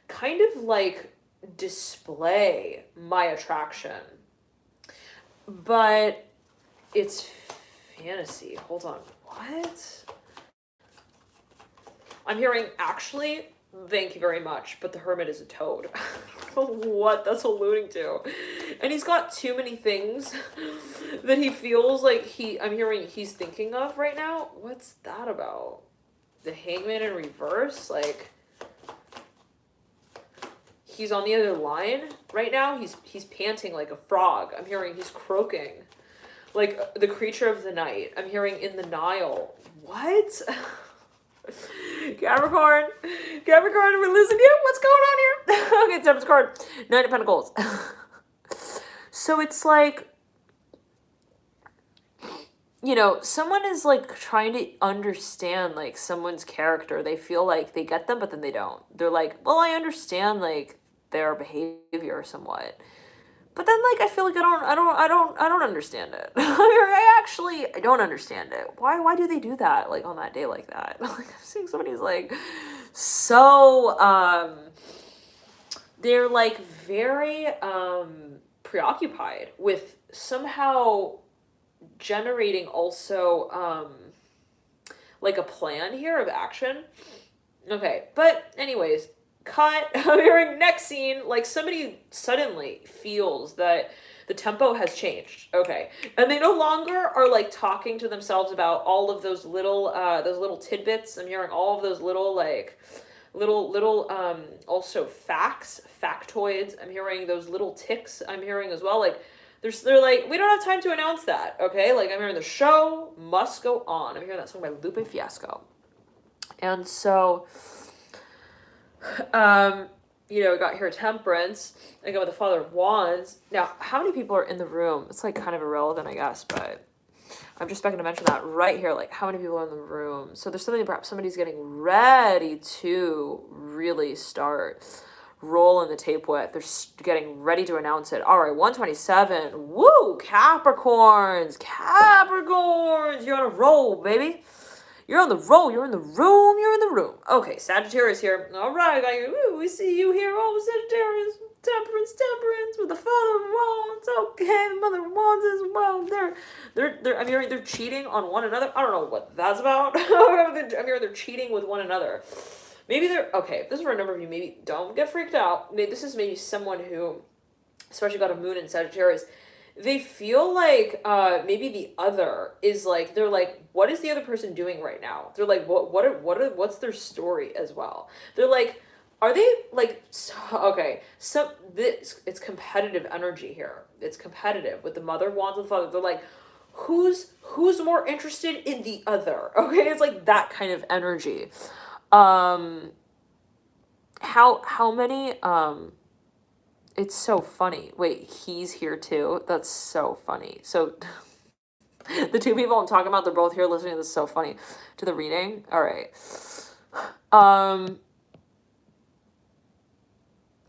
kind of like display my attraction, but it's fantasy. Hold on. What? I'm hearing actually. Thank you very much, but the hermit is a toad. What that's alluding to. And he's got too many things that he feels like I'm hearing he's thinking of right now. What's that about? The hangman in reverse? Like, he's on the other line right now. He's panting like a frog. I'm hearing he's croaking. Like the creature of the night. I'm hearing in the Nile. What? Capricorn, we're losing you. What's going on here? Okay, Temperance card, 9 of Pentacles. So it's like, you know, someone is like trying to understand like someone's character. They feel like they get them, but then they don't. They're like, well, I understand like their behavior somewhat. But then, like, I feel like I don't understand it. I don't understand it. Why do they do that, like, on that day like that? Like, I'm seeing somebody who's, like, so, they're, like, very, preoccupied with somehow generating also, like, a plan here of action. Okay, but anyways, cut. I'm hearing next scene, like somebody suddenly feels that the tempo has changed. Okay. And they no longer are like talking to themselves about all of those little tidbits. I'm hearing all of those little also factoids. I'm hearing those little ticks. I'm hearing as well, like they're like, we don't have time to announce that. Okay. Like I'm hearing the show must go on. I'm hearing that song by Lupe Fiasco. And so, you know, got here Temperance. I go with the Father of Wands. Now, how many people are in the room? It's like kind of irrelevant, I guess, but I'm just going to mention that right here. Like, how many people are in the room? So there's something, perhaps somebody's getting ready to really start rolling the tape with. They're getting ready to announce it. All right, 127. Woo! Capricorns! You're on a roll, baby. You're on the roll. You're in the room. Okay, Sagittarius here. All right, I got you. Ooh, we see you here. Oh, Sagittarius. Temperance, with the Father of Wands. Okay, the Mother of Wands as well. They're. I'm hearing they're cheating on one another. I don't know what that's about. I'm hearing they're cheating with one another. Maybe they're okay. This is for a number of you. Maybe don't get freaked out. Maybe this is maybe someone who, especially got a moon in Sagittarius. They feel like maybe the other is like, they're like, what is the other person doing right now? They're like, what's their story as well? They're like, are they like, okay, it's competitive energy here. It's competitive with the Mother of Wands and the Father. They're like, who's more interested in the other? Okay, it's like that kind of energy. How many, it's so funny. Wait, he's here too? That's so funny. So the two people I'm talking about, they're both here listening. This is so funny. To the reading. All right.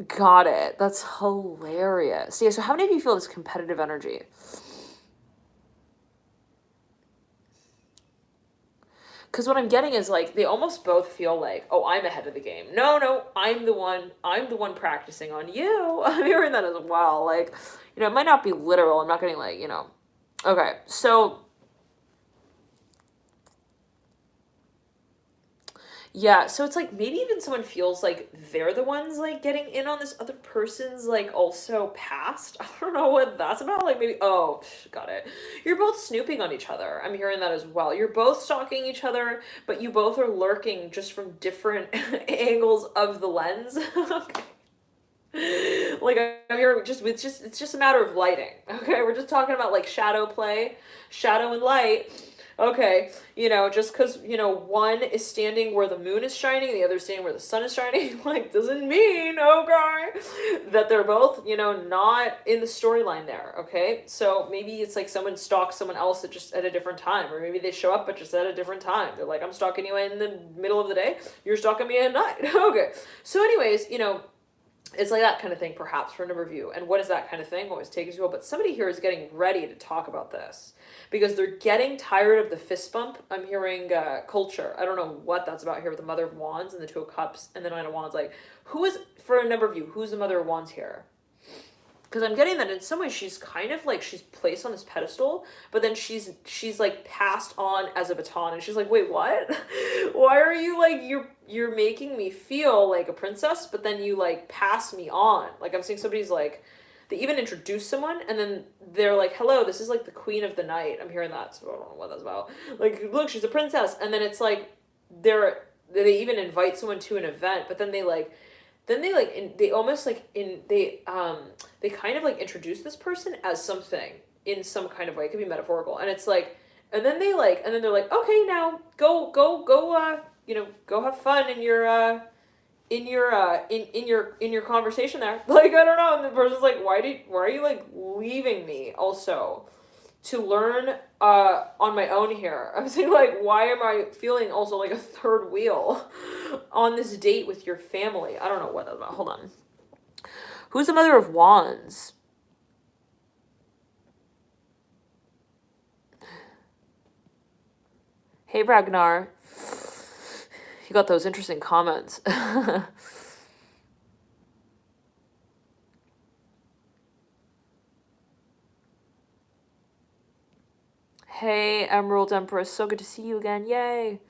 Got it. That's hilarious. Yeah, so how many of you feel this competitive energy? Because what I'm getting is like, they almost both feel like, oh, I'm ahead of the game. No, I'm the one practicing on you. I'm hearing that as well. Like, you know, it might not be literal. I'm not getting like, you know. Okay, so. Yeah, so it's like maybe even someone feels like they're the ones like getting in on this other person's like also past. I don't know what that's about. Like maybe, oh, got it. You're both snooping on each other. I'm hearing that as well. You're both stalking each other, but you both are lurking just from different angles of the lens. Okay. Like I'm here it's just a matter of lighting. Okay, we're just talking about like shadow play, shadow and light. Okay, just because, one is standing where the moon is shining, the other is standing where the sun is shining, like, doesn't mean, okay, that they're both, not in the storyline there, okay? So maybe it's like someone stalks someone else at a different time, or maybe they show up but just at a different time. They're like, I'm stalking you in the middle of the day, you're stalking me at night. Okay, so anyways, it's like that kind of thing, perhaps, for a number of you. And what is that kind of thing? Always take as well. But somebody here is getting ready to talk about this because they're getting tired of the fist bump. I'm hearing culture. I don't know what that's about here with the Mother of Wands and the Two of Cups and the Nine of Wands. Like, for a number of you, who's the Mother of Wands here? Because I'm getting that in some ways she's kind of like, she's placed on this pedestal, but then she's like passed on as a baton, and she's like, wait, what? Why are you like, you're making me feel like a princess, but then you like pass me on. Like I'm seeing somebody's like, they even introduce someone and then they're like, hello, this is like the queen of the night. I'm hearing that, so I don't know what that's about. Like, look, she's a princess. And then it's like, they even invite someone to an event, but then they kind of like introduce this person as something in some kind of way. It could be metaphorical. And it's like, and then they're like, okay, now go have fun in your conversation there. Like, I don't know. And the person's like, why are you like leaving me also to learn on my own here? I'm saying, like, why am I feeling also like a third wheel on this date with your family? I don't know what that's about. Hold on. Who's the Mother of Wands? Hey, Ragnar. You got those interesting comments. Hey, Emerald Empress, so good to see you again. Yay.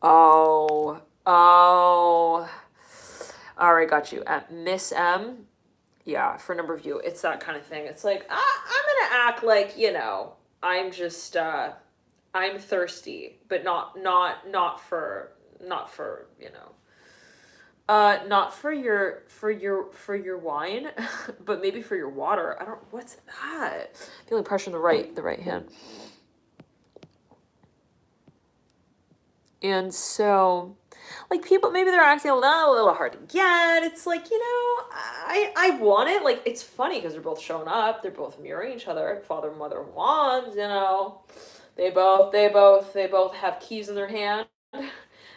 Oh. All right, got you. Miss M. Yeah, for a number of you, it's that kind of thing. It's like, I'm going to act like, I'm just, I'm thirsty, but not for, not for your wine, but maybe for your water. What's that? Feeling pressure in the right hand. And so, like, people, maybe they're acting a little hard to get. It's like, I want it. Like, it's funny because they're both showing up. They're both mirroring each other. Father and Mother of Wands, They both have keys in their hand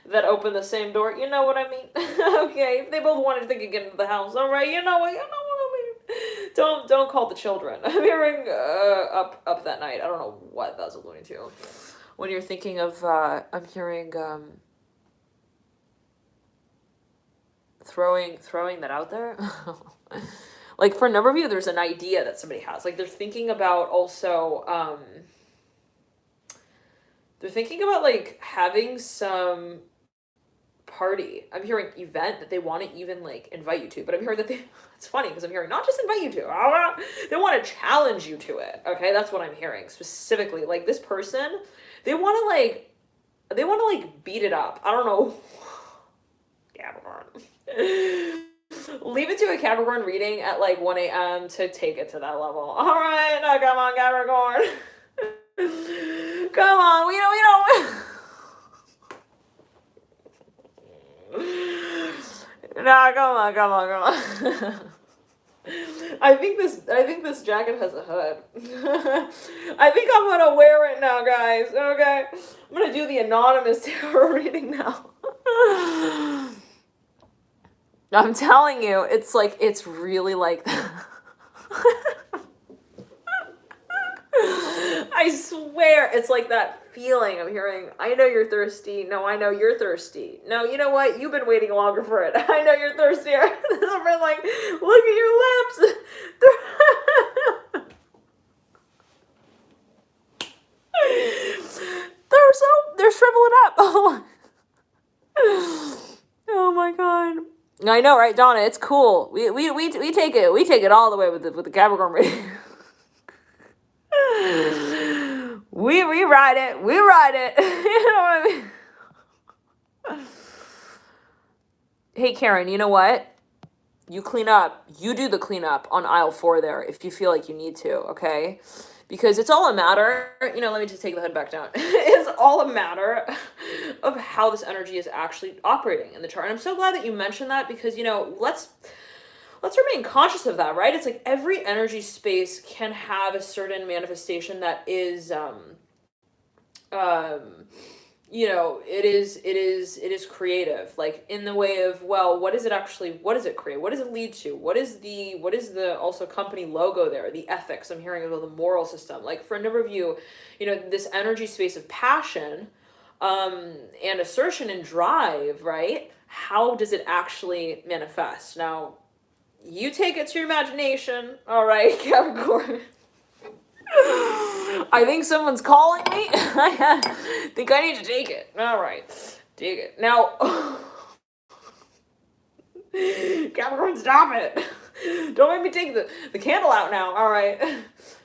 that open the same door. You know what I mean? Okay, if they both wanted to get into the house, all right, you know what I mean? Don't call the children. I'm hearing up that night. I don't know what that's alluding to. When you're thinking of, I'm hearing throwing that out there. Like, for a number of you, there's an idea that somebody has. Like, they're thinking about also, they're thinking about, like, having some party. I'm hearing event that they want to even, like, invite you to. But I'm hearing that it's funny because I'm hearing not just invite you to. They want to challenge you to it. Okay, that's what I'm hearing specifically. Like, this person, they want to beat it up. I don't know. Capricorn. Leave it to a Capricorn reading at like 1 a.m. to take it to that level. All right, now come on, Capricorn. Come on, we don't. Nah, come on. I think this jacket has a hood. I think I'm gonna wear it now, guys. Okay, I'm gonna do the anonymous tarot reading now. I'm telling you, it's really like that. I swear, it's like that feeling I'm hearing. I know you're thirsty. No, I know you're thirsty. No, you know what? You've been waiting longer for it. I know you're thirstier. I'm like, look at your lips. They're shriveling up. Oh my god. I know, right, Donna? It's cool. We take it all the way with the Capricorn reading. We ride it. You know what I mean? hey, Karen, you know what? You clean up. You do the cleanup on aisle 4 there if you feel like you need to, okay? Because it's all a matter, let me just take the hood back down. It's all a matter of how this energy is actually operating in the chart. And I'm so glad that you mentioned that because, let's remain conscious of that, right? It's like every energy space can have a certain manifestation that is um it is creative, like in the way of, well, what does it create, what does it lead to, what is the also company logo there, the ethics I'm hearing about, the moral system, like for a number of you, this energy space of passion and assertion and drive, right? How does it actually manifest? Now, you take it to your imagination, all right, Capricorn. I think someone's calling me. I think I need to take it. All right, take it. Now, Capricorn, stop it. Don't make me take the candle out now. All right.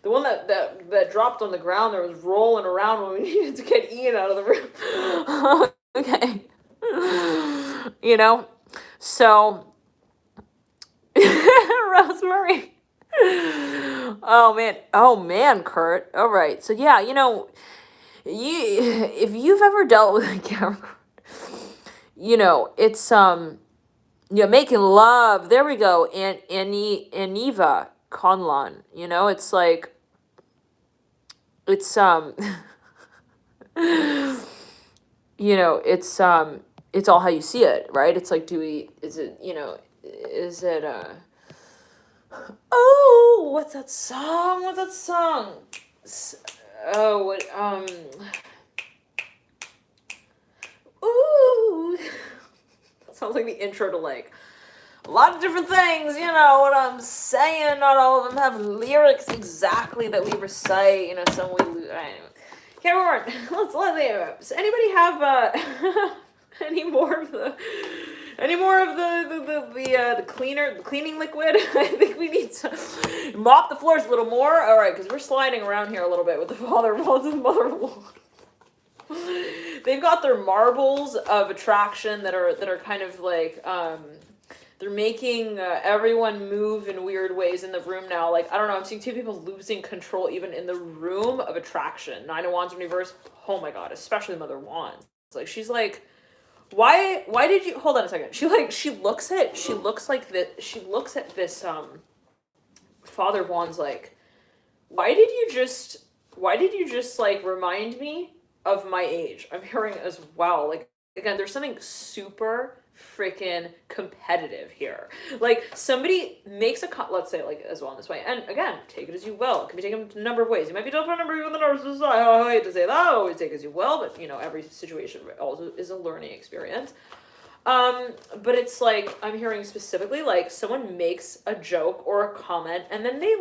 The one that dropped on the ground there was rolling around when we needed to get Ian out of the room. Okay. So, Rosemary. Oh man, Kurt. All right. So yeah, if you've ever dealt with a Capricorn, it's making love. There we go. And Aniva Conlon. It's like it's it's all how you see it, right? It's like, is it oh, what's that song? Oh, what, ooh. That sounds like the intro to, like, a lot of different things, you know what I'm saying? Not all of them have lyrics exactly that we recite, some we lose. Anyway. Capricorn, let's anybody have, any more of the cleaning liquid? I think we need to mop the floors a little more. All right, because we're sliding around here a little bit with the father wands and mother wands. They've got their marbles of attraction that are kind of like they're making everyone move in weird ways in the room now. Like, I don't know, I'm seeing two people losing control even in the room of attraction. Nine of Wands in reverse. Oh my god, especially Mother Wands. Like, she's like, why did you hold on a second? She looks at this Father of Wands like, why did you just like remind me of my age? I'm hearing as well. Like, again, there's something super freaking competitive here. Like, somebody makes let's say, like, as well in this way, and again, take it as you will. It can be taken a number of ways. You might be told for a number of you in the narcissist. I hate to say that. Always take it as you will, but every situation also is a learning experience. But it's like, I'm hearing specifically, like, someone makes a joke or a comment, and then they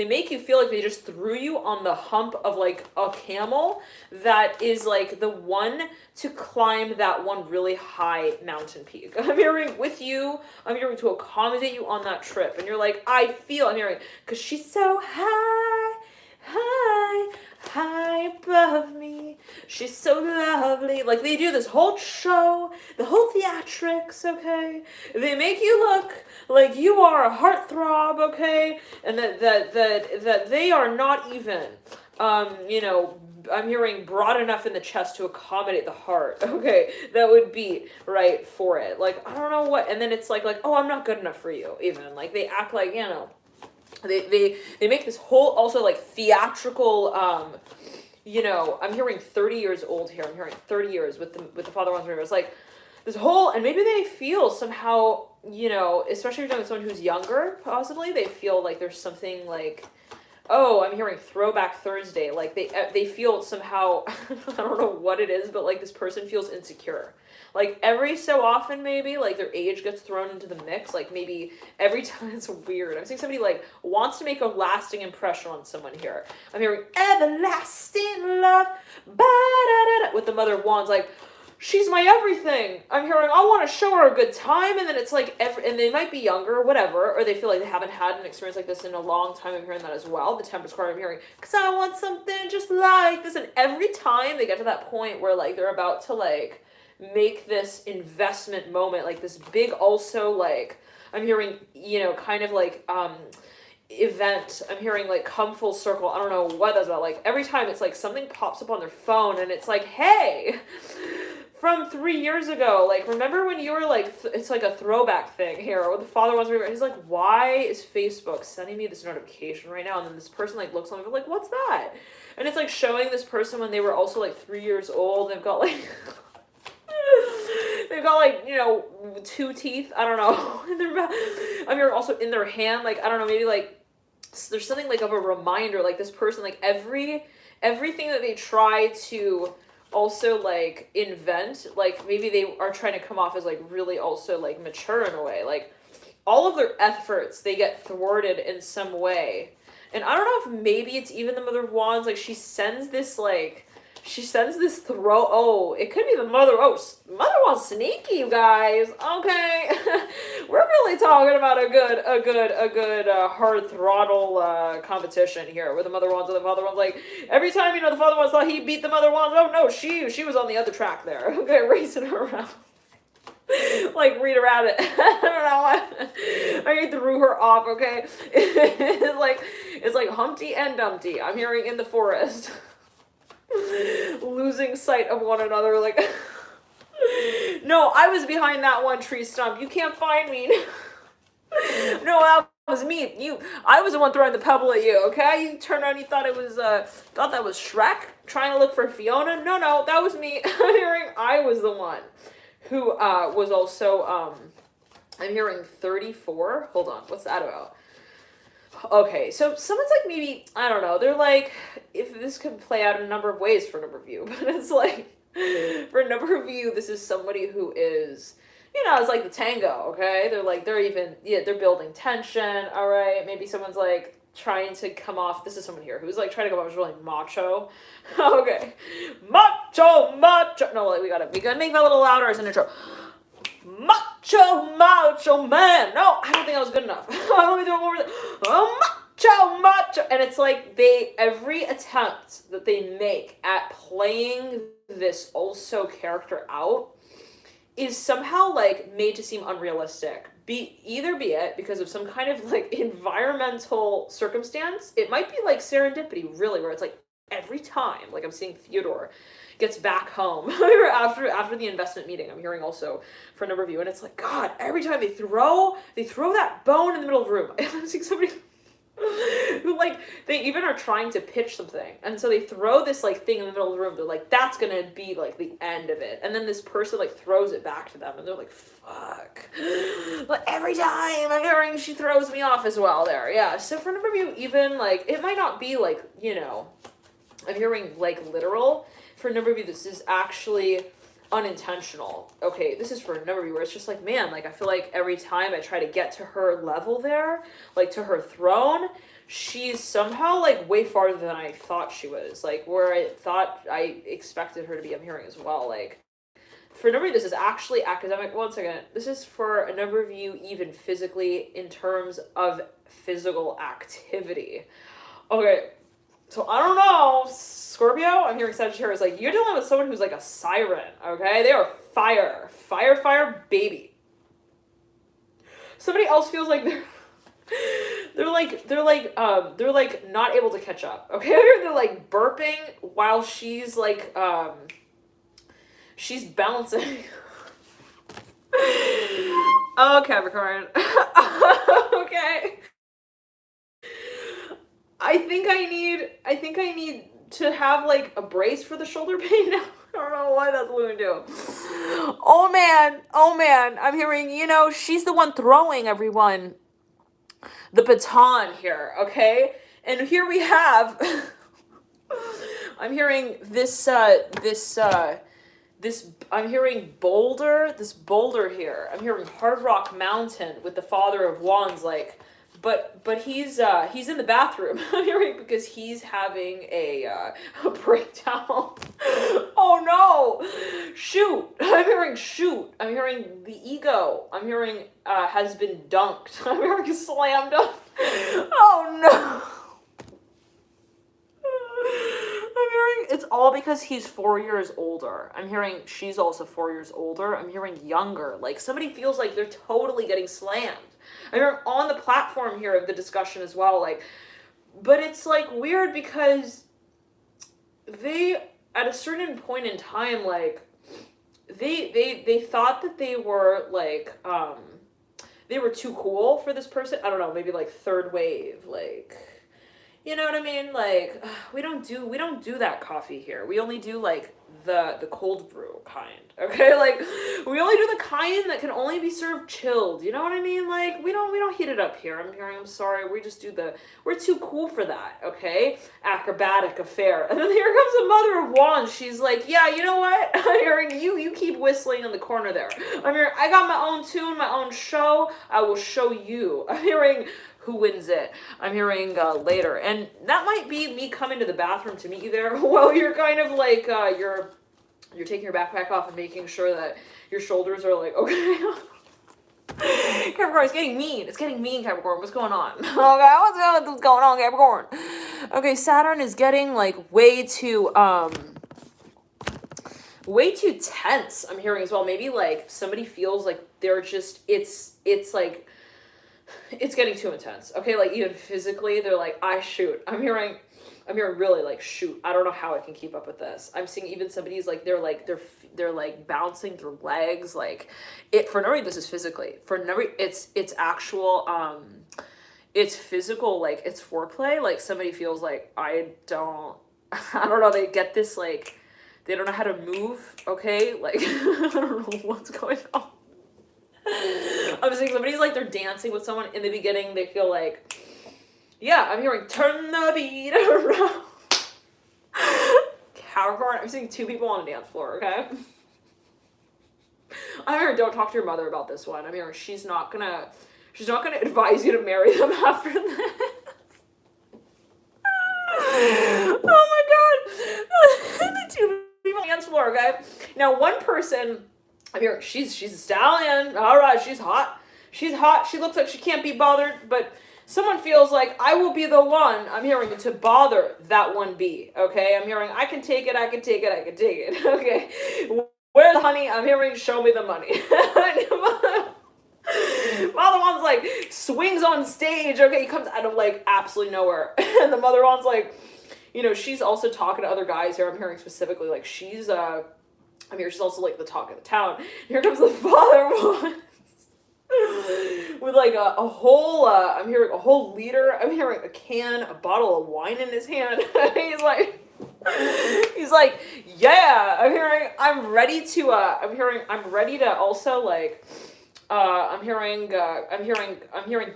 make you feel like they just threw you on the hump of, like, a camel that is, like, the one to climb that one really high mountain peak. I'm hearing to accommodate you on that trip, and you're like, I'm hearing, because she's so high above me. She's so lovely. Like, they do this whole show, the whole theatrics, okay? They make you look like you are a heartthrob, okay? And that they are not even, I'm hearing broad enough in the chest to accommodate the heart, okay? That would be right for it. Like, I don't know what, and then it's like, oh, I'm not good enough for you, even. Like, they act like, they make this whole also like theatrical I'm hearing 30 years old here. I'm hearing 30 years with the Father Wands. It's like this whole, and maybe they feel somehow, especially if you're dealing with someone who's younger, possibly they feel like there's something like, oh, I'm hearing Throwback Thursday. Like they feel somehow, I don't know what it is, but like this person feels insecure. Like every so often, maybe like their age gets thrown into the mix. Like maybe every time, it's weird. I'm seeing somebody like wants to make a lasting impression on someone here. I'm hearing everlasting love, ba-da-da-da, with the Mother of Wands. Like, she's my everything. I'm hearing, I want to show her a good time. And then it's like, and they might be younger or whatever, or they feel like they haven't had an experience like this in a long time. I'm hearing that as well. The Temperance card, I'm hearing, because I want something just like this. And every time they get to that point where like they're about to like make this investment moment, like this big also like, I'm hearing, you know, kind of like event. I'm hearing like come full circle. I don't know what that's about. Like every time it's like something pops up on their phone and it's like, hey, from 3 years ago, like remember when you were like, it's like a throwback thing here, or the father wants to be, he's like, why is Facebook sending me this notification right now? And then this person like looks on me like, what's that? And it's like showing this person when they were also like 3 years old. They've got like they've got like, you know, 2 teeth, I don't know, in their mouth. I'm hearing also in their hand, like, I don't know, maybe like there's something like of a reminder, like this person, like everything that they try to also like invent, like maybe they are trying to come off as like really also like mature in a way, like all of their efforts, they get thwarted in some way. And I don't know if maybe it's even the Mother of Wands, like she sends this throw. Oh, it could be the Mother. Oh, Mother Wands sneaky, you guys. Okay, we're really talking about a good hard throttle competition here with the Mother Wands and the Father Wands. Like every time, you know, the Father Wands thought he beat the Mother Wands. Oh no, she was on the other track there. Okay, racing her around. Like Rita Rabbit. I don't know. I threw her off. Okay, it's like Humpty and Dumpty. I'm hearing in the forest. Losing sight of one another, like no, I was behind that one tree stump, you can't find me. No, that was me. I was the one throwing the pebble at you, okay? You turned around, you thought it was thought that was Shrek trying to look for Fiona. No, that was me. I'm hearing I was the one who was also I'm hearing 34. Hold on, what's that about? Okay, so someone's like, maybe, I don't know, they're like, if this could play out in a number of ways for a number of you, but it's like, for a number of you, this is somebody who is, you know, it's like the tango, okay? They're like, they're building tension, all right? Maybe someone's like trying to come off, this is someone here who's like trying to come off as really macho. Okay, macho. No, like we gotta make that a little louder as an intro. Macho man. No, I don't think that was good enough. Let me do it one more time. Oh, macho. And it's like every attempt that they make at playing this also character out is somehow like made to seem unrealistic. Be it because of some kind of like environmental circumstance. It might be like serendipity, really, where it's like every time, like I'm seeing Theodore gets back home after the investment meeting. I'm hearing also for a number of you, and it's like, God, every time they throw that bone in the middle of the room. I'm seeing somebody who like, they even are trying to pitch something, and so they throw this like thing in the middle of the room. They're like, that's gonna be like the end of it, and then this person like throws it back to them, and they're like, fuck. But every time I'm hearing she throws me off as well there. Yeah, so for a number of you, even like, it might not be like, you know, I'm hearing like literal. For a number of you, this is actually unintentional. Okay, this is for a number of you where it's just like, man, like I feel like every time I try to get to her level there, like to her throne, she's somehow like way farther than I thought she was. Like where I thought I expected her to be, I'm hearing as well. Like for a number of you, this is actually academic. One second. This is for a number of you, even physically, in terms of physical activity. Okay. So I don't know, Scorpio, I'm hearing Sagittarius, like, you're dealing with someone who's like a siren, okay? They are fire, baby. Somebody else feels like they're like not able to catch up, okay? They're like burping while she's like, she's balancing. Oh, Capricorn. Okay. I think I need to have like a brace for the shoulder pain now. I don't know why that's what we're gonna do. Oh man, I'm hearing, you know, she's the one throwing everyone the baton here, okay? And here we have, I'm hearing this, I'm hearing this boulder here. I'm hearing Hard Rock Mountain with the Father of Wands, like, but he's in the bathroom. I'm hearing because he's having a breakdown. Oh no! Shoot! I'm hearing shoot. I'm hearing the ego. I'm hearing has been dunked. I'm hearing slam dunk. Oh no! I'm hearing hearing it's all because he's 4 years older. I'm hearing she's also 4 years older. I'm hearing younger. Like somebody feels like they're totally getting slammed. I'm hearing on the platform here of the discussion as well. Like, but it's like weird because they at a certain point in time, like they thought that they were like they were too cool for this person. I don't know, maybe like third wave, like, you know what I mean? Like, we don't do that coffee here. We only do like the cold brew kind. Okay? Like, we only do the kind that can only be served chilled. You know what I mean? Like, we don't heat it up here. I'm sorry. We just do we're too cool for that, okay? Acrobatic affair. And then here comes the Mother of Wands. She's like, yeah, you know what? I'm hearing you keep whistling in the corner there. I'm hearing, I got my own tune, my own show. I will show you. I'm hearing who wins it. I'm hearing later. And that might be me coming to the bathroom to meet you there while you're kind of like, you're taking your backpack off and making sure that your shoulders are like, okay. Capricorn, it's getting mean. It's getting mean, Capricorn. What's going on? Okay, what's going on, Capricorn? Okay, Saturn is getting like way too tense. I'm hearing as well. Maybe like somebody feels like they're just, it's like, it's getting too intense. Okay, like even physically, they're like, shoot. I'm hearing really like, shoot, I don't know how I can keep up with this. I'm seeing even somebody's like, they're like bouncing their legs. Like it, for no reason, this is physically. For no reason, it's actual, it's physical, like it's foreplay. Like somebody feels like, I don't know, they get this, like, they don't know how to move. Okay, like, I don't know what's going on. I'm seeing somebody's like, they're dancing with someone in the beginning. They feel like, yeah, I'm hearing turn the beat around. Capricorn, I'm seeing two people on a dance floor, okay? I'm hearing don't talk to your mother about this one. I'm hearing she's not gonna advise you to marry them after this. Oh my god. The two people on the dance floor, okay? Now one person, I'm hearing she's a stallion. All right, she's hot. She's hot. She looks like she can't be bothered, but someone feels like I will be the one, I'm hearing, to bother that one bee, okay? I'm hearing I can take it. Okay. Where's the honey? I'm hearing show me the money. Father One's like swings on stage, okay? He comes out of like absolutely nowhere. And the Mother One's like, you know, she's also talking to other guys here. I'm hearing specifically like she's also like the talk of the town. Here comes the Father One. With like a whole, I'm hearing a whole liter. I'm hearing a bottle of wine in his hand. he's like, yeah. I'm ready to also like, I'm hearing,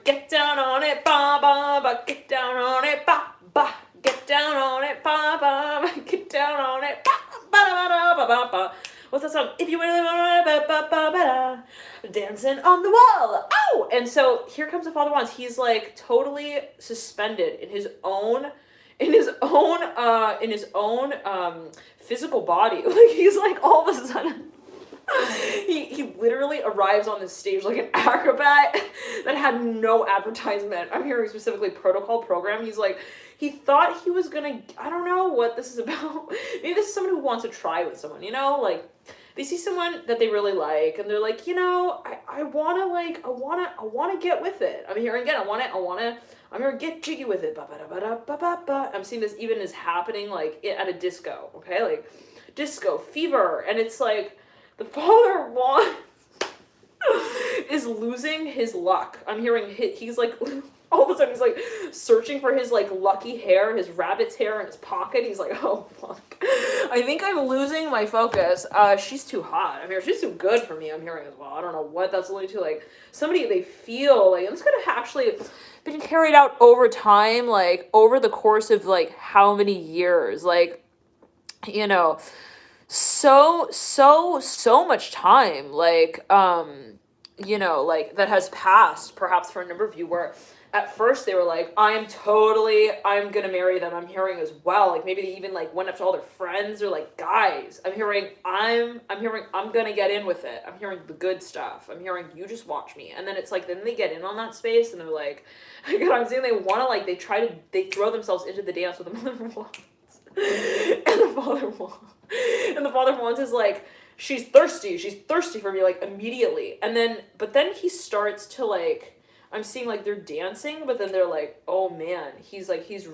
get down on it, ba ba ba, get down on it, ba ba, get down on it, ba ba ba, get down on it, ba ba ba ba ba ba. What's that song? If you really want to dancing on the wall. Oh! And so here comes the Father Wands. He's like totally suspended in his own physical body. Like he's like all of a sudden he literally arrives on the stage like an acrobat that had no advertisement. I'm hearing specifically protocol program. He's like, he thought he was gonna, I don't know what this is about. Maybe this is someone who wants to try with someone, you know, like they see someone that they really like and they're like, you know, I wanna get with it. I'm hearing again, I'm gonna get jiggy with it. I'm seeing this even is happening like at a disco, okay, like disco fever, and it's like the Father Wands is losing his luck. I'm hearing he's like all of a sudden he's like searching for his like lucky hair, his rabbit's hair in his pocket. He's like, oh fuck, I think I'm losing my focus. She's too hot. I'm hearing she's too good for me. I'm hearing as well. I don't know what that's alluding to. Like somebody they feel like, and it's gonna actually been carried out over time, like over the course of like how many years, like, you know, so much time, like, you know, like that has passed perhaps for a number of you where at first they were like, I'm gonna marry them. I'm hearing as well, like maybe they even like went up to all their friends or like, guys, I'm hearing I'm gonna get in with it. I'm hearing the good stuff. I'm hearing you just watch me. And then it's like, then they get in on that space and they're like, God, I'm saying they want to like, they throw themselves into the dance with the Mother Wands. And the father wants is like, she's thirsty for me, like immediately. And then, but then he starts to like, I'm seeing like they're dancing, but then they're like, oh man, he's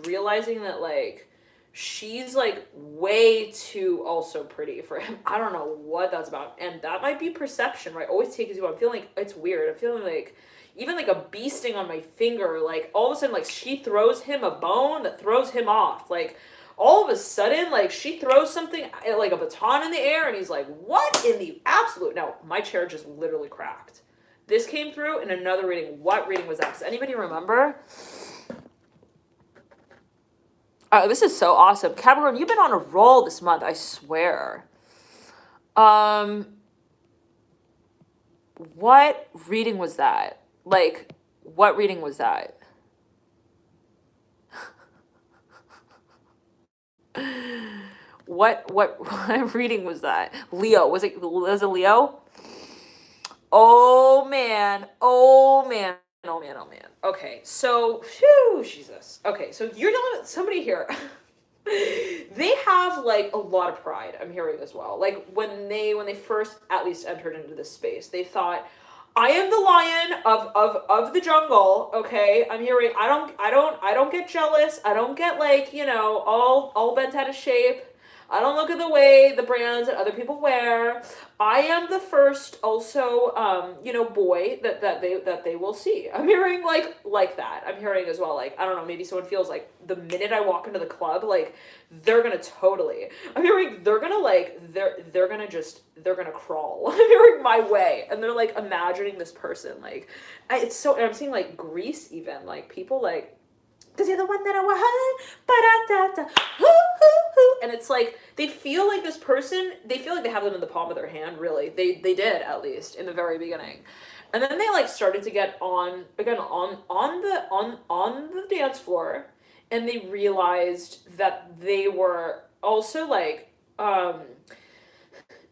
realizing that like, she's like way too also pretty for him. I don't know what that's about. And that might be perception, right? Always take as you want. I'm feeling like it's weird. I'm feeling like even like a bee sting on my finger, like all of a sudden, like she throws him a bone that throws him off. Like all of a sudden, like she throws something like a baton in the air and he's like, what in the absolute? No, my chair just literally cracked. This came through in another reading. What reading was that? Does anybody remember? This is so awesome. Capricorn, you've been on a roll this month, I swear. What reading was that? Like, what reading was that? What reading was that? Leo. Was it Leo? Oh man. Oh man. Oh man. Oh man. Okay, so phew, Jesus. Okay, so you're dealing with somebody here. They have like a lot of pride, I'm hearing as well. Like when they first at least entered into this space, they thought, I am the lion of the jungle, okay? I'm hearing I don't get jealous. I don't get like, you know, all bent out of shape. I don't look at the way the brands that other people wear. I am the first also you know, boy that they will see. I'm hearing like that. I'm hearing as well, like, I don't know, maybe someone feels like the minute I walk into the club, like they're gonna totally, I'm hearing they're gonna like they're gonna crawl. I'm hearing my way. And they're like imagining this person, like it's so, and I'm seeing like Greece even, like people like, because you're the one that I want, and it's like they feel like this person, they feel like they have them in the palm of their hand, really. They did, at least in the very beginning. And then they like started to get on again on the dance floor, and they realized that they were also like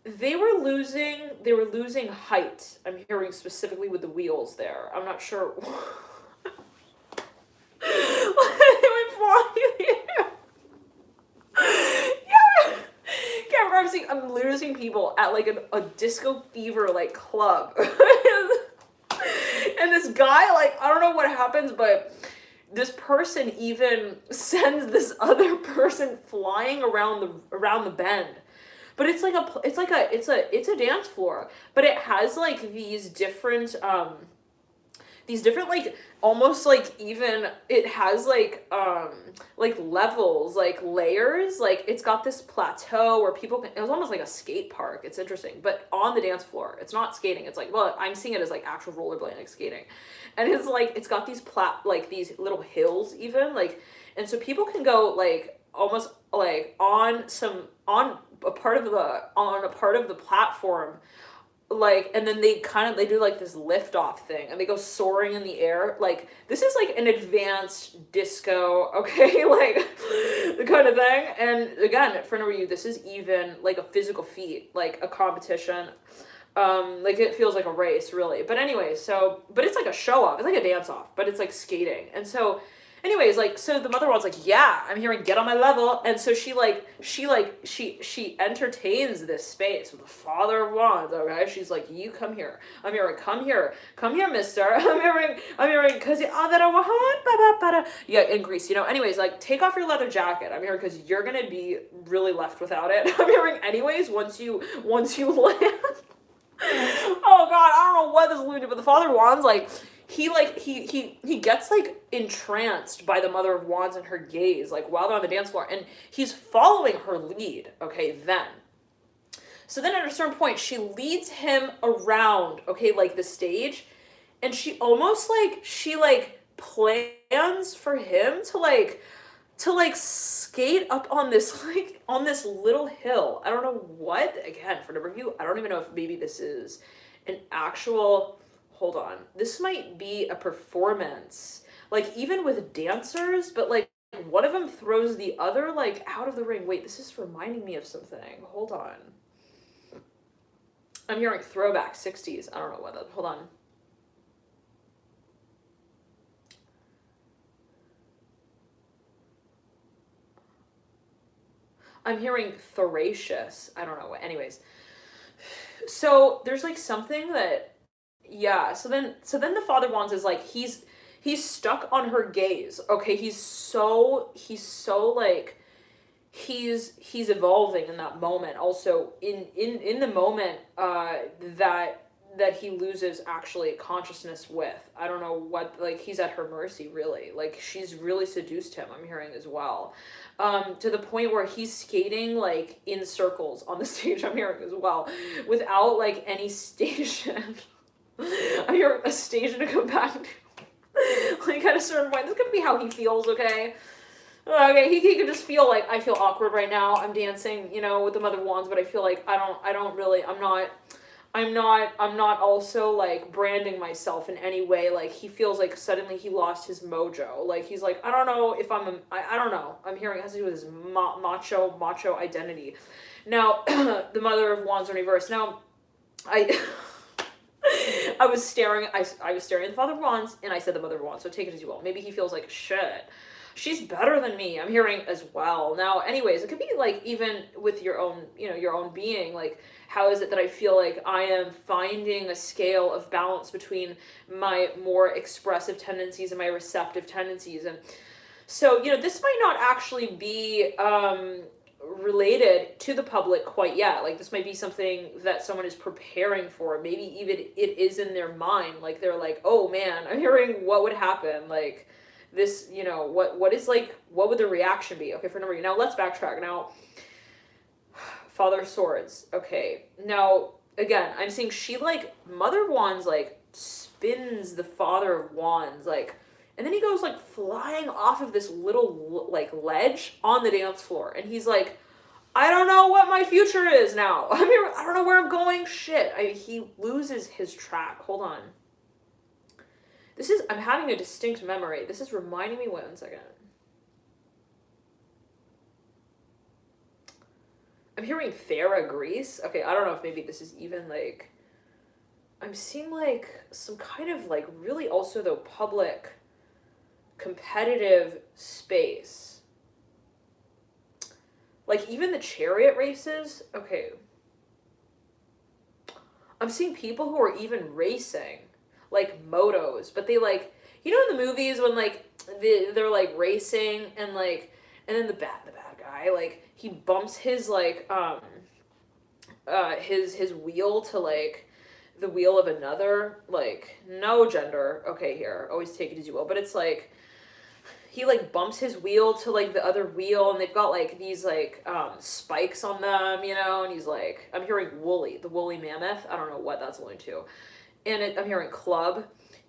they were losing height. I'm hearing specifically with the wheels there. I'm not sure. They went flying in the air. Yeah. Yeah, I'm losing people at like a disco fever like club. And this guy, like, I don't know what happens, but this person even sends this other person flying around the bend. But it's a dance floor, but it has like these different like almost like even it has like levels, like layers, like it's got this plateau where people can, it was almost like a skate park. It's interesting, but on the dance floor, it's not skating, it's like, well, I'm seeing it as like actual rollerblading, like skating. And it's like it's got these like these little hills even, like, and so people can go like almost like on a part of the platform, like, and then they do like this lift off thing and they go soaring in the air. Like this is like an advanced disco, okay, like the kind of thing. And again, for number you, this is even like a physical feat, like a competition. Like it feels like a race, really. But anyway, so, but it's like a show off, it's like a dance off, but it's like skating. And so anyways, like, so the mother was like, yeah, I'm hearing get on my level. And so she entertains this space with the father of wands, okay? She's like, you come here. I'm hearing, come here, mister. I'm hearing, cause that I want, yeah, in Greece, you know. Anyways, like, take off your leather jacket. I'm hearing, cause you're gonna be really left without it. I'm hearing, anyways, once you land. Oh God, I don't know what this alluded to, but the father of wands, like, he gets like entranced by the mother of wands and her gaze, like while they're on the dance floor, and he's following her lead. Okay, then so then at a certain point she leads him around, okay, like the stage, and she almost like plans for him to skate up on this on this little hill. I don't know what, again, for number of you, I don't even know if maybe this is an actual, hold on, this might be a performance, like even with dancers, but like one of them throws the other like out of the ring. Wait, this is reminding me of something. Hold on. I'm hearing throwback 60s. I don't know what that, hold on. I'm hearing thracious. I don't know what. Anyways, so there's like something that, yeah. So then the Father of Wands is like he's stuck on her gaze. Okay, he's so like he's evolving in that moment. Also in the moment that he loses actually consciousness with. I don't know what, like, he's at her mercy, really. Like, she's really seduced him, I'm hearing as well. To the point where he's skating, like, in circles on the stage, I'm hearing as well, without, like, any station. I hear a station to come back to. Like, at a certain point, this could be how he feels, okay? Okay, he could just feel like, I feel awkward right now. I'm dancing, with the Mother of Wands, but I feel like I don't really, I'm not also like branding myself in any way. Like, he feels like suddenly he lost his mojo. Like, he's like, I don't know if I don't know. I'm hearing it has to do with his macho identity. Now, the Mother of Wands in reverse. Now, I I was staring at the Father of Wands, and I said the Mother of Wands, so take it as you will. Maybe he feels like, shit, she's better than me, I'm hearing as well. Now, anyways, it could be like, even with your own, your own being, like, how is it that I feel like I am finding a scale of balance between my more expressive tendencies and my receptive tendencies? And so, this might not actually be related to the public quite yet. Like, this might be something that someone is preparing for. Maybe even it is in their mind. Like, they're like, oh man, I'm hearing what would happen. Like, this, what is, like, what would the reaction be? Okay, for number 8. Now, let's backtrack. Now, Father of Swords. Okay. Now, again, I'm seeing she, like, Mother of Wands, like, spins the Father of Wands, like, and then he goes, like, flying off of this little, like, ledge on the dance floor. And he's like, I don't know what my future is now. I mean, I don't know where I'm going. Shit. He loses his track. Hold on. I'm having a distinct memory. This is reminding me, wait 1 second. I'm hearing Thera, Greece. Okay, I don't know if maybe this is even, like, I'm seeing, like, some kind of, like, really also, though, public competitive space. Like, even the chariot races. Okay. I'm seeing people who are even racing, like, motos, but they, like, in the movies when, like, they're, like, racing, and, like, and then the bad guy, like, he bumps his, like, his wheel to, like, the wheel of another, like, no gender, okay, here, always take it as you will, but it's, like, he, like, bumps his wheel to, like, the other wheel, and they've got, like, these, like, spikes on them, and he's, like, I'm hearing woolly, the woolly mammoth, I don't know what that's alluding to, and I'm hearing club,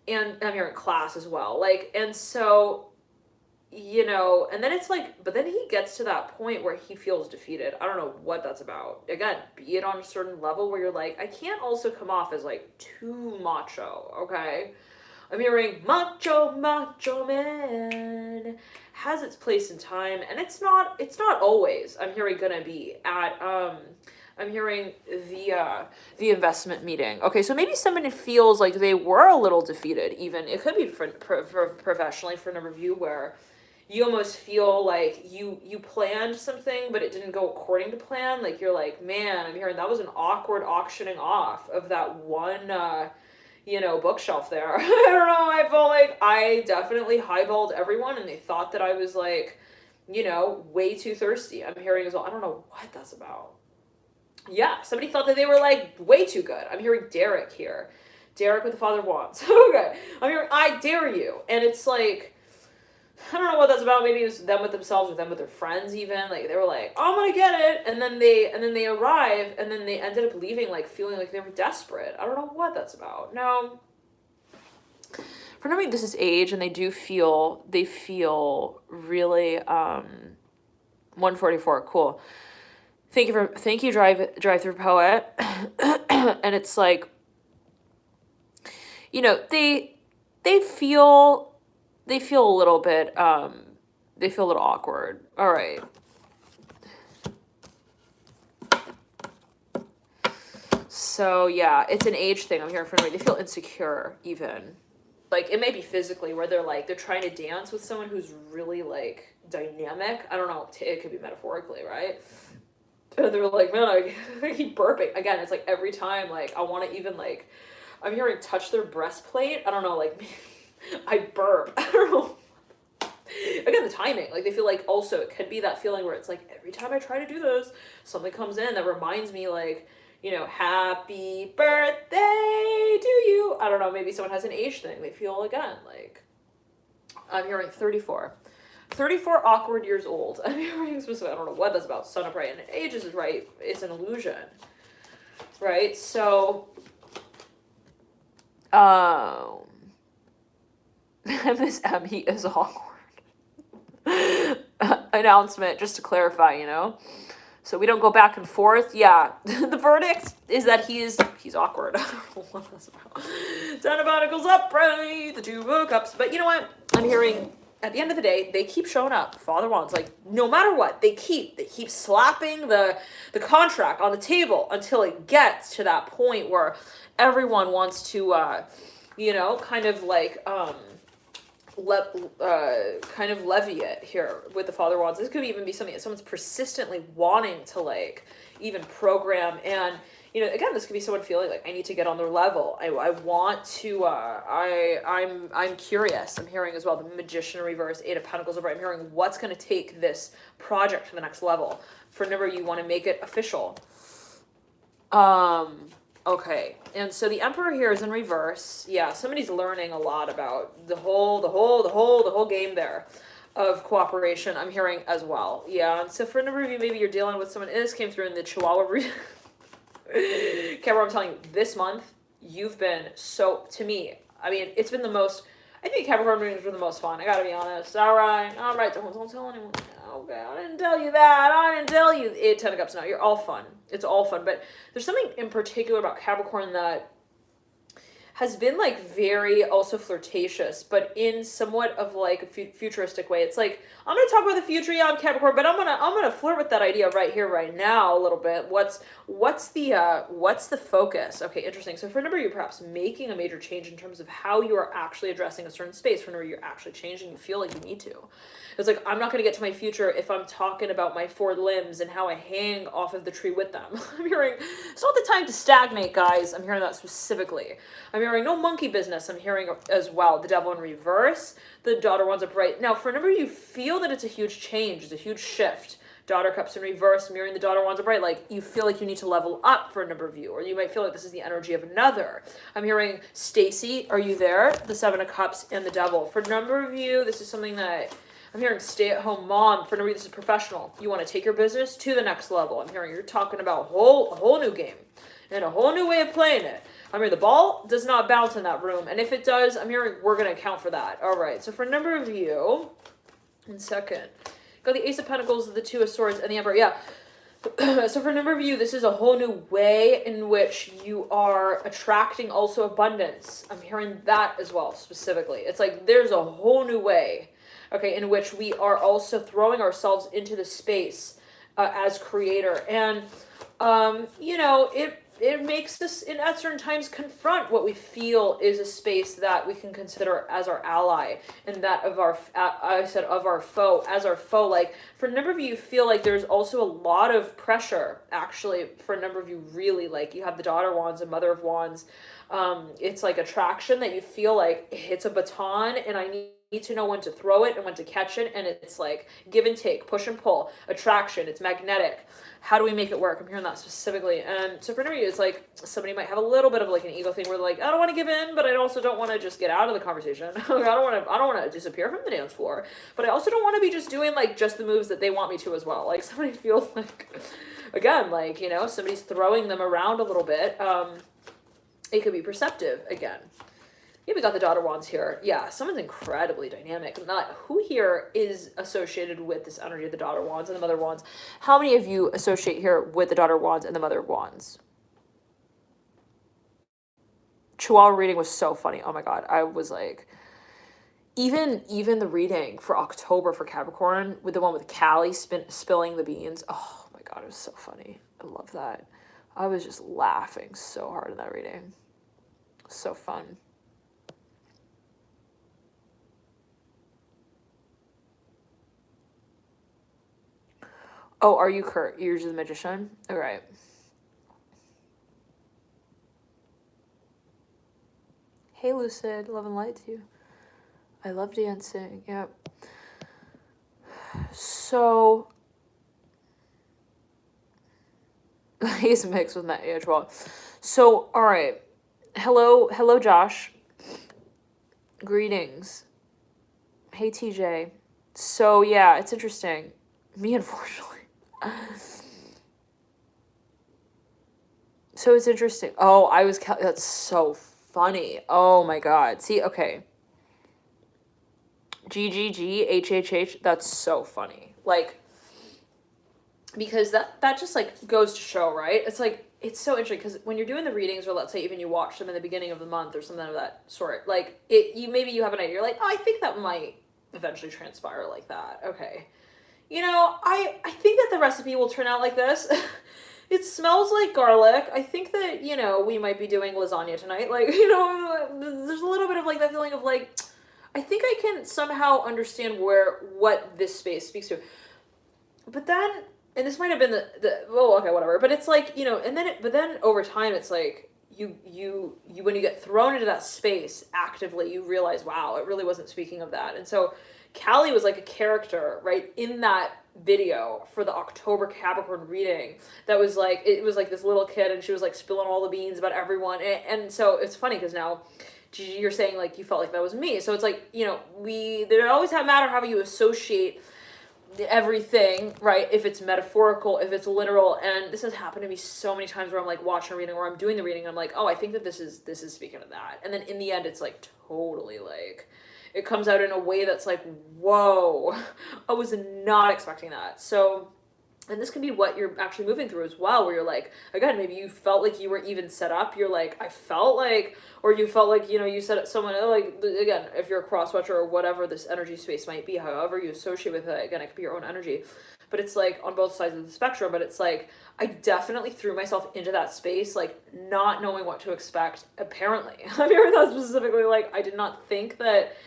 and I'm hearing class as well, like, and so, and then it's, like, but then he gets to that point where he feels defeated. I don't know what that's about. Again, be it on a certain level where you're like, I can't also come off as, like, too macho, okay? I'm hearing macho man has its place in time, and it's not always, I'm hearing, gonna be at, I'm hearing the investment meeting. Okay, so maybe somebody feels like they were a little defeated, even. It could be for professionally, for a number of you, where you almost feel like you planned something, but it didn't go according to plan. Like, you're like, man, I'm hearing that was an awkward auctioning off of that one, bookshelf there. I don't know, I felt like I definitely highballed everyone, and they thought that I was, like, way too thirsty. I'm hearing as well. I don't know what that's about. Yeah, somebody thought that they were, like, way too good. I'm hearing Derek here. Derek with the Father of Wands. Okay. I'm hearing, I dare you. And it's like, I don't know what that's about. Maybe it was them with themselves or them with their friends even. Like, they were like, oh, I'm gonna get it. And then they arrive, and then they ended up leaving, like, feeling like they were desperate. I don't know what that's about. No. For me, this is age, and they feel really, 144, cool. Thank you, drive through poet. And it's like, they feel a little bit, they feel a little awkward. All right. So yeah, it's an age thing. I'm hearing from everybody. They feel insecure even. like, it may be physically where they're trying to dance with someone who's really like dynamic. I don't know, it could be metaphorically, right? And they're like, man, I keep burping. Again, it's like every time, like, I want to even, like, I'm hearing touch their breastplate. I don't know, like, I burp. I don't know. Again, the timing. Like, they feel like also it could be that feeling where it's like, every time I try to do this, something comes in that reminds me, like, you know, happy birthday to you. I don't know, maybe someone has an age thing. They feel, again, like, I'm hearing 34. 34 awkward years old. I'm hearing specific, I don't know what that's about. Sun up right, and age is right. It's an illusion, right? So, Miss Emmy is awkward. Announcement, just to clarify, you know? So we don't go back and forth. Yeah, the verdict is that he's awkward. I don't know what that's about. 10 of Pentacles upright, the 2 of Cups. But you know what? I'm hearing, at the end of the day, they keep showing up. Father Wands, like, no matter what, they keep slapping the contract on the table until it gets to that point where everyone wants to, you know, kind of like, kind of levy it here with the Father Wands. This could even be something that someone's persistently wanting to, like, even program. And, you know, again, this could be someone feeling like, I need to get on their level. I want to, I'm curious. I'm hearing as well the Magician in reverse, 8 of Pentacles over. I'm hearing what's going to take this project to the next level. For number, you want to make it official. Okay, and so the Emperor here is in reverse. Yeah, somebody's learning a lot about the whole game there of cooperation. I'm hearing as well. Yeah, and so for a number of you, maybe you're dealing with someone. This came through in the Chihuahua reading. Cameron, I'm telling you, this month you've been so, to me, I mean, it's been the most. I think Capricorn readings were the most fun. I gotta be honest. All right. Don't tell anyone. Okay, I didn't tell you that. I didn't tell you. 10 of Cups. No, you're all fun. It's all fun. But there's something in particular about Capricorn that has been, like, very also flirtatious, but in somewhat of, like, a futuristic way. It's like, I'm gonna talk about the future, yeah, I'm Capricorn, but I'm gonna flirt with that idea right here, right now, a little bit. What's the focus? Okay, interesting. So for a number of you, perhaps making a major change in terms of how you are actually addressing a certain space. For a number of you, you're actually changing, you feel like you need to. It's like, I'm not gonna get to my future if I'm talking about my 4 limbs and how I hang off of the tree with them. I'm hearing, it's not the time to stagnate, guys. I'm hearing that specifically. I'm hearing no monkey business. I'm hearing as well the Devil in reverse, the Daughter Wands upright. Now, for a number of you, feel that it's a huge change, it's a huge shift. Daughter Cups in reverse, mirroring the Daughter Wands upright. Like, you feel like you need to level up for a number of you, or you might feel like this is the energy of another. I'm hearing Stacy, are you there? The 7 of Cups and the Devil. For a number of you, this is something that I'm hearing stay-at-home mom. For a number of you, this is professional. You want to take your business to the next level. I'm hearing you're talking about a whole new game and a whole new way of playing it. I'm hearing the ball does not bounce in that room. And if it does, I'm hearing we're going to account for that. All right. So for a number of you, in second, got the Ace of Pentacles, the 2 of Swords, and the Emperor. Yeah. So for a number of you, this is a whole new way in which you are attracting also abundance. I'm hearing that as well, specifically. It's like there's a whole new way, okay, in which we are also throwing ourselves into the space as creator. And, you know, it makes us, at certain times, confront what we feel is a space that we can consider as our ally, and that of our, of our foe, as our foe. Like, for a number of you, feel like there's also a lot of pressure, actually, for a number of you, really, like, you have the Daughter Wands and Mother of Wands. It's like attraction that you feel like it's a baton, and I need to know when to throw it and when to catch it, and it's like give and take, push and pull, attraction, it's magnetic. How do we make it work? I'm hearing that specifically. And so for you, it's like somebody might have a little bit of like an ego thing where they're like, I don't want to give in, but I also don't want to just get out of the conversation. I don't want to disappear from the dance floor, but I also don't want to be just doing like just the moves that they want me to as well. Like somebody feels like, again, like, you know, somebody's throwing them around a little bit. It could be perceptive again. Yeah, we got the Daughter Wands here. Yeah, someone's incredibly dynamic. Not who here is associated with this energy of the Daughter Wands and the Mother Wands. How many of you associate here with the Daughter Wands and the Mother Wands? Chihuahua reading was so funny. Oh my god, I was like, even the reading for October for Capricorn with the one with Callie spilling the beans. Oh my god, it was so funny. I love that. I was just laughing so hard in that reading. So fun. Oh, are you Kurt? You're the magician? All right. Hey, Lucid. Love and light to you. I love dancing. Yep. So, he's mixed with Matt well. So, all right. Hello, Josh. Greetings. Hey, TJ. So, yeah, it's interesting. Me, unfortunately. So it's interesting. Oh, that's so funny. Oh my God. See, okay. GGG, that's so funny. Like, because that just like goes to show, right? It's like, it's so interesting because when you're doing the readings, or let's say even you watch them in the beginning of the month or something of that sort, like maybe you have an idea, you're like, oh, I think that might eventually transpire like that. Okay. I think that the recipe will turn out like this. It smells like garlic. I think that, we might be doing lasagna tonight. Like, there's a little bit of like that feeling of like, I think I can somehow understand what this space speaks to. But then, and this might have been well, okay, whatever. But it's like, but then over time, it's like, you when you get thrown into that space actively, you realize, wow, it really wasn't speaking of that. And so Callie was like a character, right, in that video for the October Capricorn reading that was like, it was like this little kid and she was like spilling all the beans about everyone. And so it's funny because now you're saying like you felt like that was me. So it's like, there always matter how you associate everything, right? If it's metaphorical, if it's literal. And this has happened to me so many times where I'm like watching a reading or I'm doing the reading and I'm like, oh, I think that this is speaking of that. And then in the end, it's like totally like, it comes out in a way that's like, whoa, I was not expecting that. So, and this can be what you're actually moving through as well, where you're like, again, maybe you felt like you were even set up. You're like, I felt like, or you felt like, you said it, someone, like, again, if you're a cross watcher or whatever this energy space might be, however you associate with it, again, it could be your own energy. But it's like on both sides of the spectrum, but it's like, I definitely threw myself into that space, like not knowing what to expect, apparently. I'm hearing that specifically, like, I did not think that,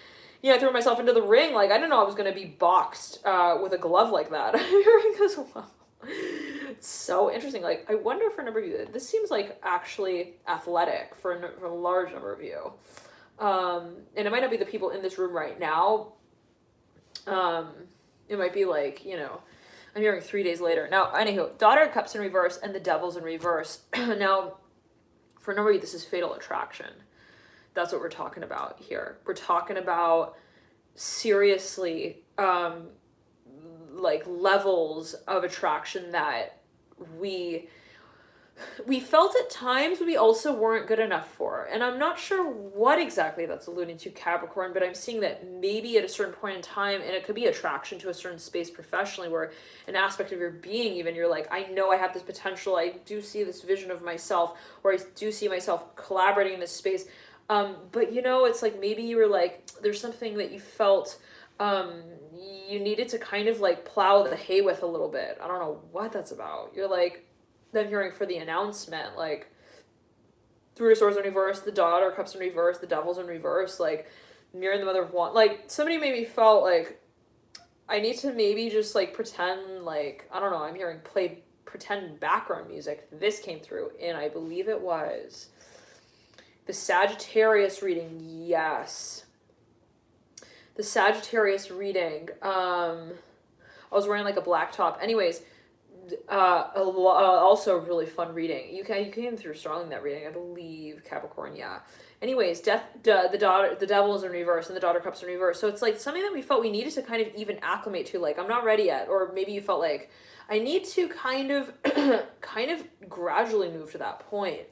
I threw myself into the ring. Like, I didn't know I was going to be boxed with a glove like that. I'm hearing this well. It's so interesting. Like, I wonder for a number of you, this seems like actually athletic for a large number of you. And it might not be the people in this room right now. It might be like, I'm hearing 3 days later. Now, anywho, Daughter of Cups in reverse and the Devil's in reverse. Now, for a number of you, this is fatal attraction. That's what we're talking about here. We're talking about seriously, like levels of attraction that we felt at times we also weren't good enough for. And I'm not sure what exactly that's alluding to, Capricorn, but I'm seeing that maybe at a certain point in time, and it could be attraction to a certain space professionally, where an aspect of your being, even you're like, I know I have this potential, I do see this vision of myself, or I do see myself collaborating in this space. But it's like maybe you were like, there's something that you felt you needed to kind of like plow the hay with a little bit. I don't know what that's about. You're like, then hearing for the announcement, like Three of Swords in reverse, the Daughter of Cups in reverse, the Devil's in reverse, like mirroring the Mother of Wands. Like somebody maybe felt like I need to maybe just like pretend like, I don't know, I'm hearing pretend background music. This came through, and I believe it was the Sagittarius reading. Yes. The Sagittarius reading. I was wearing like a black top. Anyways, also a really fun reading. You came through strong in that reading, I believe, Capricorn. Yeah. Anyways, the Devil is in reverse and the Daughter of Cups in reverse. So it's like something that we felt we needed to kind of even acclimate to. Like, I'm not ready yet, or maybe you felt like I need to kind of gradually move to that point.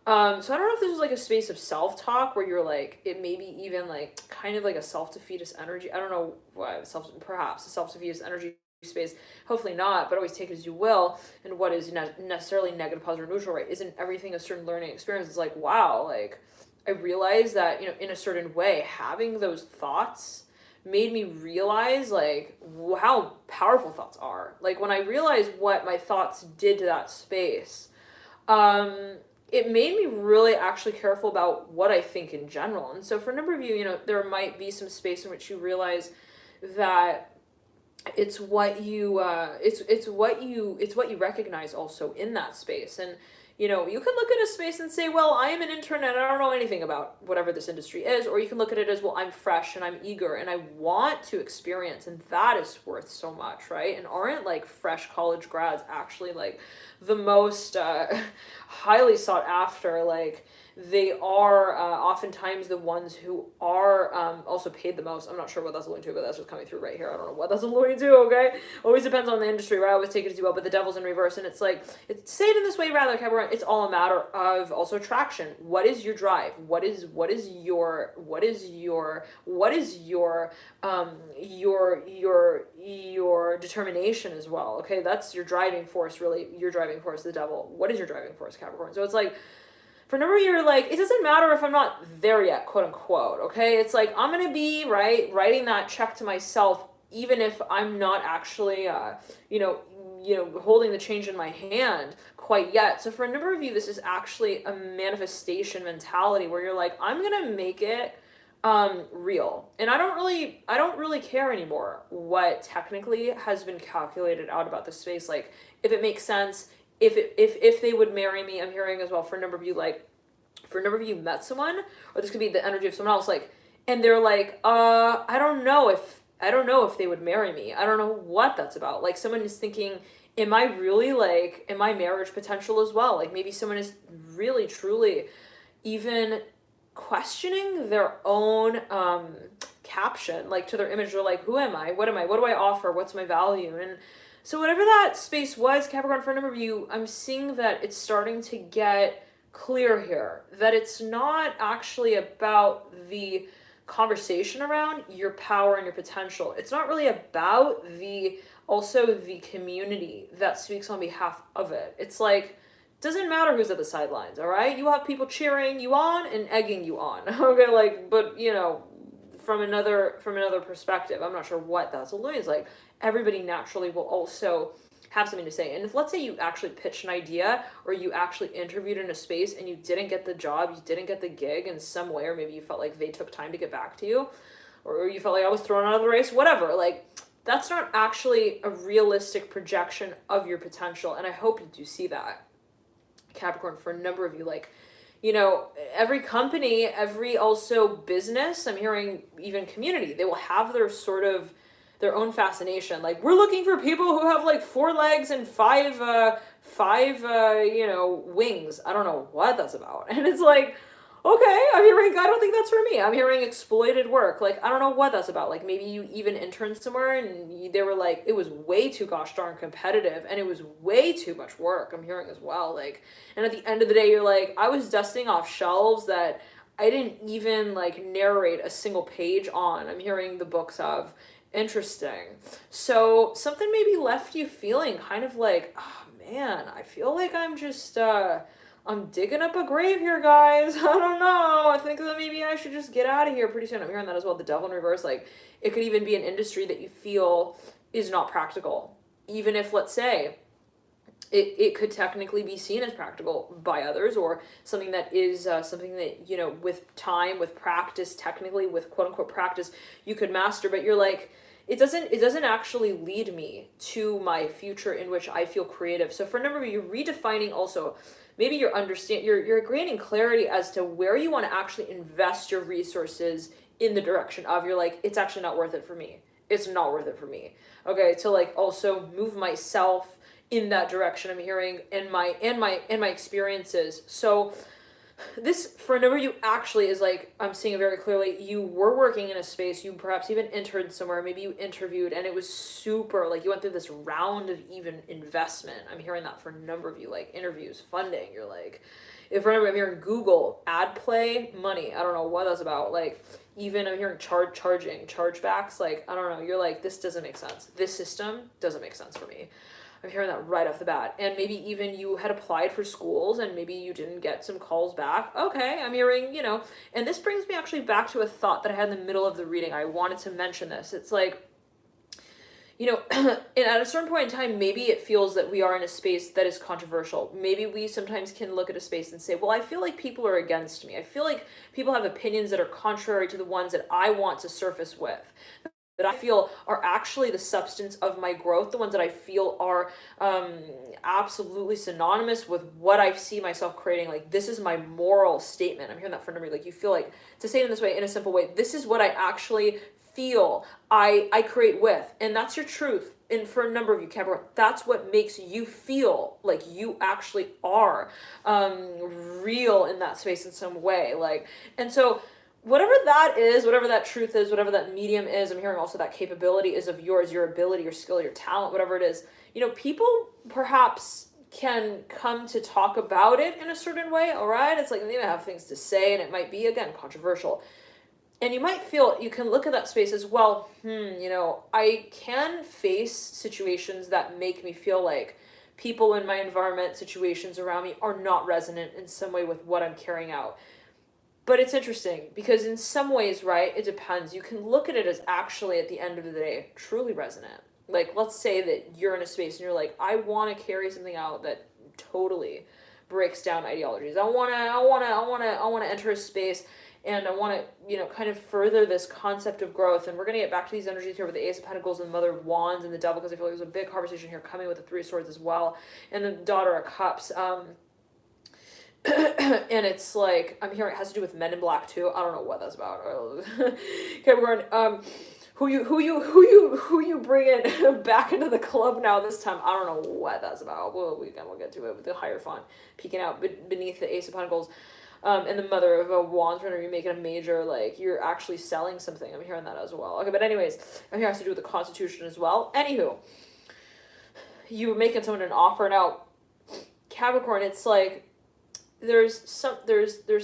So I don't know if this was like a space of self-talk where you're like, it may be even like kind of like a self-defeatist energy. I don't know why, perhaps a self-defeatist energy space. Hopefully not, but always take it as you will. And what is necessarily negative, positive, or neutral, right? Isn't everything a certain learning experience? It's like, wow, like I realized that, in a certain way, having those thoughts made me realize like how powerful thoughts are. Like when I realized what my thoughts did to that space, it made me really actually careful about what I think in general. And so for a number of you, there might be some space in which you realize that it's what you it's what you recognize also in that space. And you can look at a space and say, well, I am an intern and I don't know anything about whatever this industry is, or you can look at it as, well, I'm fresh and I'm eager and I want to experience, and that is worth so much, right? And aren't like fresh college grads actually like the most highly sought after? Like, they are oftentimes the ones who are also paid the most. I'm not sure what that's alluding to, but that's what's coming through right here. I don't know what that's alluding to, okay? Always depends on the industry, right? I always take it as you will, but the devil's in reverse. And it's like, say it in this way rather, Capricorn, it's all a matter of also traction. What is your drive? What is your determination as well, okay? That's your driving force, really. Your driving force, the devil. What is your driving force, Capricorn? So it's like, for a number of you, like, it doesn't matter if I'm not there yet, quote unquote, okay? It's like, I'm gonna be, right, writing that check to myself, even if I'm not actually, holding the change in my hand quite yet. So for a number of you, this is actually a manifestation mentality where you're like, I'm gonna make it real. And I don't really care anymore what technically has been calculated out about the space. Like, if it makes sense, if they would marry me. I'm hearing as well, for a number of you, like, for a number of you met someone, or this could be the energy of someone else, like, and they're like, I don't know if they would marry me. I don't know what that's about. Like, someone is thinking, am I really, like, am I marriage potential as well? Like, maybe someone is really truly even questioning their own caption, like, to their image. They're like, who am I? What do I offer? What's my value? And so whatever that space was, Capricorn, for a number of you, I'm seeing that it's starting to get clear here, that it's not actually about the conversation around your power and your potential. It's not really about the community that speaks on behalf of it. It's like, doesn't matter who's at the sidelines, all right? You have people cheering you on and egging you on, okay? Like, but from another perspective, I'm not sure what that's alluding. It's like, everybody naturally will also have something to say. And if, let's say, you actually pitched an idea, or you actually interviewed in a space and you didn't get the job, you didn't get the gig in some way, or maybe you felt like they took time to get back to you, or you felt like I was thrown out of the race, whatever, like, that's not actually a realistic projection of your potential. And I hope you do see that, Capricorn, for a number of you. Like, every company, every also business, I'm hearing even community, they will have their sort of their own fascination. Like, we're looking for people who have like 4 legs and five wings. I don't know what that's about. And it's like, okay, I'm hearing, I don't think that's for me. I'm hearing exploited work. Like, I don't know what that's about. Like, maybe you even interned somewhere and they were like, it was way too gosh darn competitive and it was way too much work. I'm hearing as well. Like, and at the end of the day, you're like, I was dusting off shelves that I didn't even like narrate a single page on. I'm hearing the books of. Interesting. So something maybe left you feeling kind of like, oh man, I feel like I'm just I'm digging up a grave here, guys. I don't know. I think that maybe I should just get out of here pretty soon. I'm hearing that as well. The devil in reverse. Like, it could even be an industry that you feel is not practical. Even if, let's say, it could technically be seen as practical by others, or something that is something that, with time, with practice, technically with quote unquote practice, you could master, but you're like, it doesn't actually lead me to my future in which I feel creative. So for a number of you, you're redefining also, maybe you're gaining clarity as to where you want to actually invest your resources in the direction of, you're like, it's actually not worth it for me. It's not worth it for me. Okay, to like also move myself in that direction, I'm hearing, and my experiences. So this, for a number of you, actually is like, I'm seeing it very clearly, you were working in a space, you perhaps even interned somewhere, maybe you interviewed, and it was super, like, you went through this round of even investment. I'm hearing that for a number of you, like, interviews, funding, you're like, if for a number, I'm hearing Google, ad play, money, I don't know what that's about, like, even I'm hearing chargebacks, like, I don't know, you're like, this doesn't make sense. This system doesn't make sense for me. I'm hearing that right off the bat. And maybe even you had applied for schools and maybe you didn't get some calls back. Okay, I'm hearing, and this brings me actually back to a thought that I had in the middle of the reading. I wanted to mention this. It's like, and at a certain point in time, maybe it feels that we are in a space that is controversial. Maybe we sometimes can look at a space and say, well, I feel like people are against me. I feel like people have opinions that are contrary to the ones that I want to surface with. that I feel are actually the substance of my growth, the ones that I feel are absolutely synonymous with what I see myself creating. Like, this is my moral statement. I'm hearing that from somebody. Like, you feel like, to say it in this way, in a simple way, this is what I actually feel I create with. And that's your truth. And for a number of you, Capricorn, that's what makes you feel like you actually are real in that space in some way. Like, and so whatever that is, whatever that truth is, whatever that medium is, I'm hearing also that capability is of yours, your ability, your skill, your talent, whatever it is, you know, people perhaps can come to talk about it in a certain way, all right? It's like they might have things to say, and it might be, again, controversial. And you might feel, you can look at that space as well, you know, I can face situations that make me feel like people in my environment, situations around me are not resonant in some way with what I'm carrying out. But it's interesting because in some ways, right, it depends. You can look at it as actually at the end of the day, truly resonant. Like, let's say that you're in a space and you're like, I want to carry something out that totally breaks down ideologies. I want to enter a space and I want to, you know, kind of further this concept of growth. And we're going to get back to these energies here with the Ace of Pentacles and the Mother of Wands and the Devil, because I feel like there's a big conversation here coming with the Three of Swords as well. And the Daughter of Cups. And it's like, I'm hearing it has to do with Men in Black too. I don't know what that's about. Capricorn, who you bring in back into the club now this time? I don't know what that's about. We'll get to it with the Hierophant peeking out beneath the Ace of Pentacles. And the Mother of Wands, whenever you're making a major, like, you're actually selling something. I'm hearing that as well. Okay, but anyways, I'm hearing it has to do with the Constitution as well. Anywho, you were making someone an offer. Now, Capricorn, it's like, there's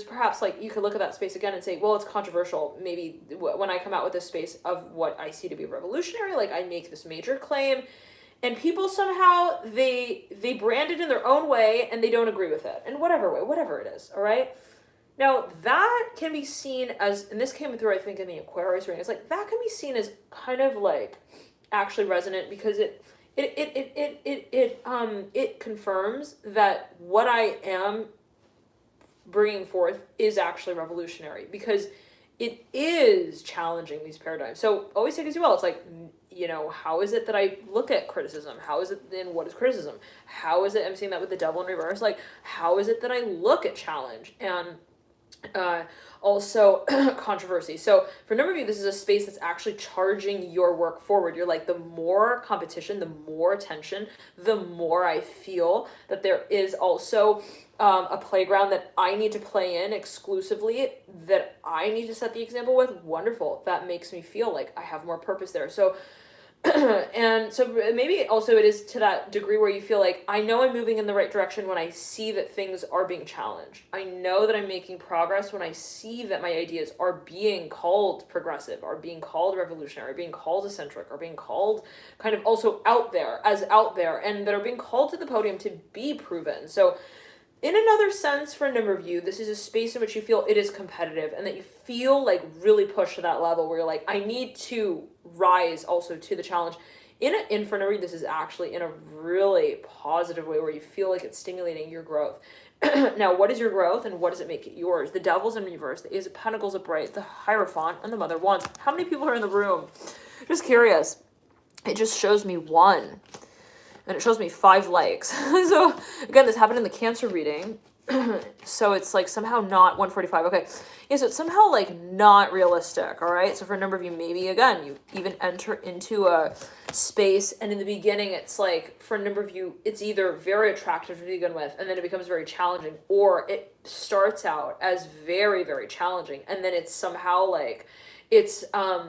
perhaps, like, you could look at that space again and say, well, it's controversial. Maybe when I come out with this space of what I see to be revolutionary, like, I make this major claim, and people somehow, they brand it in their own way, and they don't agree with it. In whatever way, whatever it is, all right? Now, that can be seen as, and this came through, I think, in the Aquarius reading, it's like, that can be seen as kind of, like, actually resonant, because it confirms that what I am bringing forth is actually revolutionary, because it is challenging these paradigms. So always take it as well. It's like, you know, how is it that I look at criticism? How is it then, what is criticism? How is it, I'm seeing that with the Devil in reverse, like, how is it that I look at challenge and also controversy? So for a number of you, this is a space that's actually charging your work forward. You're like, the more competition, the more attention, the more I feel that there is also a playground that I need to play in exclusively, that I need to set the example with. Wonderful. That makes me feel like I have more purpose there. So and so maybe also it is to that degree where you feel like, I know I'm moving in the right direction when I see that things are being challenged. I know that I'm making progress when I see that my ideas are being called progressive, are being called revolutionary, are being called eccentric, are being called kind of also out there, and that are being called to the podium to be proven. So in another sense, for a number of you, this is a space in which you feel it is competitive, and that you feel like really pushed to that level where you're like, I need to rise also to the challenge. For a number of you, this is actually in a really positive way where you feel like it's stimulating your growth. Now, what is your growth and what does it make it yours? The Devil's in reverse, the Ace of Pentacles upright, the Hierophant, and the Mother of Wands. How many people are in the room? Just curious. It just shows me one. And it shows me 5 likes. So again, this happened in the Cancer reading. So it's like somehow not 145. Okay. Yeah, so it's somehow like not realistic. All right. So for a number of you, maybe again, you even enter into a space, and in the beginning, it's like, for a number of you, it's either very attractive to begin with, and then it becomes very challenging, or it starts out as very, very challenging, and then it's somehow like, it's a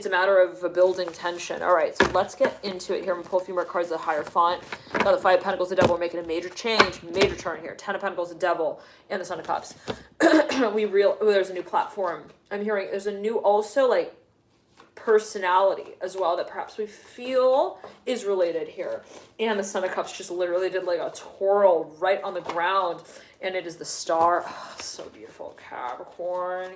matter of building tension. All right, so let's get into it here. I'm gonna pull a few more cards of the Hierophant. Got the 5 of Pentacles, the Devil. We're making a major change, major turn here. 10 of Pentacles, the Devil, and the Son of Cups. There's a new platform. I'm hearing there's a new also like personality as well that perhaps we feel is related here. And the Son of Cups just literally did like a twirl right on the ground, and it is the Star. Oh, so beautiful. Capricorn.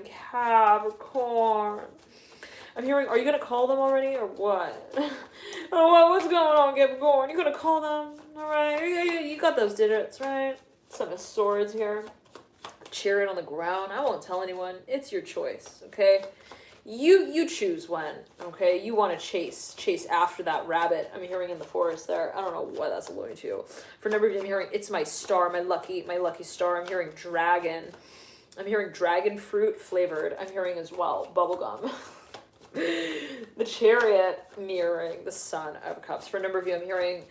I'm hearing, are you going to call them already or what? Oh, what's going on, Capricorn? You going to call them? All right. You got those digits, right? Some of Swords here. Cheering on the ground. I won't tell anyone. It's your choice, okay? you choose when, okay? You want to chase after that rabbit. I'm hearing in the forest there. I don't know what that's alluding to. For number of you, I'm hearing it's my star, my lucky star. I'm hearing dragon. I'm hearing dragon fruit flavored. I'm hearing as well bubblegum. The chariot mirroring the sun of cups. For a number of you, I'm hearing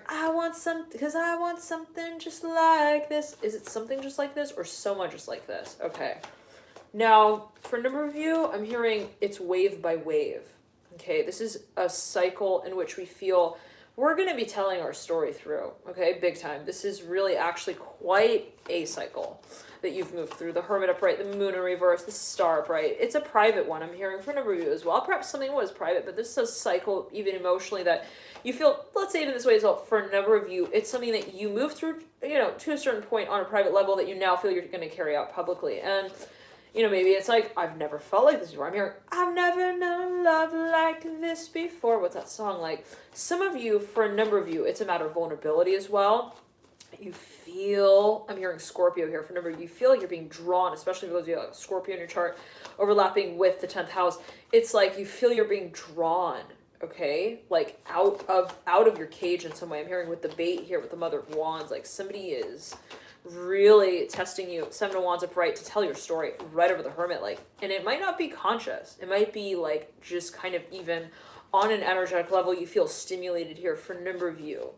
I want something because I want something just like this. Is it something just like this or someone just like this? Okay. Now, for a number of you, I'm hearing it's wave by wave. Okay, this is a cycle in which we feel we're going to be telling our story through. Okay, big time. This is really actually quite a cycle that you've moved through. The Hermit upright, the Moon in reverse, the Star upright. It's a private one. I'm hearing for a number of you as well. Perhaps something was private, but this is a cycle even emotionally that you feel, let's say it in this way as well, for a number of you, it's something that you move through, to a certain point on a private level that you now feel you're going to carry out publicly. And maybe it's like, I've never felt like this before. I'm hearing, I've never known love like this before. What's that song like? Some of you, for a number of you, it's a matter of vulnerability as well. You feel, I'm hearing Scorpio here for a number of you, feel like you're being drawn, especially for those of you like Scorpio in your chart, overlapping with the 10th house. It's like you feel you're being drawn, okay? Like out of your cage in some way. I'm hearing with the bait here, with the Mother of Wands, like somebody is really testing you. Seven of Wands upright to tell your story right over the Hermit, like, and it might not be conscious. It might be like just kind of even on an energetic level, you feel stimulated here for a number of you,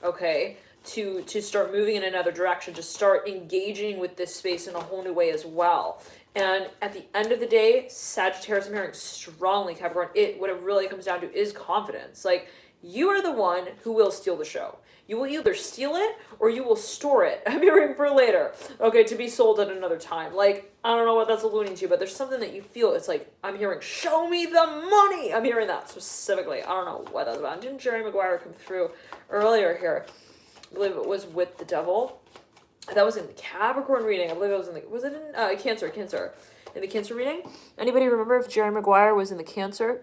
okay? To start moving in another direction, to start engaging with this space in a whole new way as well. And at the end of the day, Sagittarius, I'm hearing strongly, Capricorn, what it really comes down to is confidence. Like, you are the one who will steal the show. You will either steal it or you will store it. I'm hearing for later, okay, to be sold at another time. Like, I don't know what that's alluding to, but there's something that you feel. It's like, I'm hearing, show me the money. I'm hearing that specifically. I don't know what that's about. Didn't Jerry Maguire come through earlier here? I believe it was with the devil. That was in the Capricorn reading. I believe it was was it in Cancer? In the Cancer reading? Anybody remember if Jerry Maguire was in the Cancer?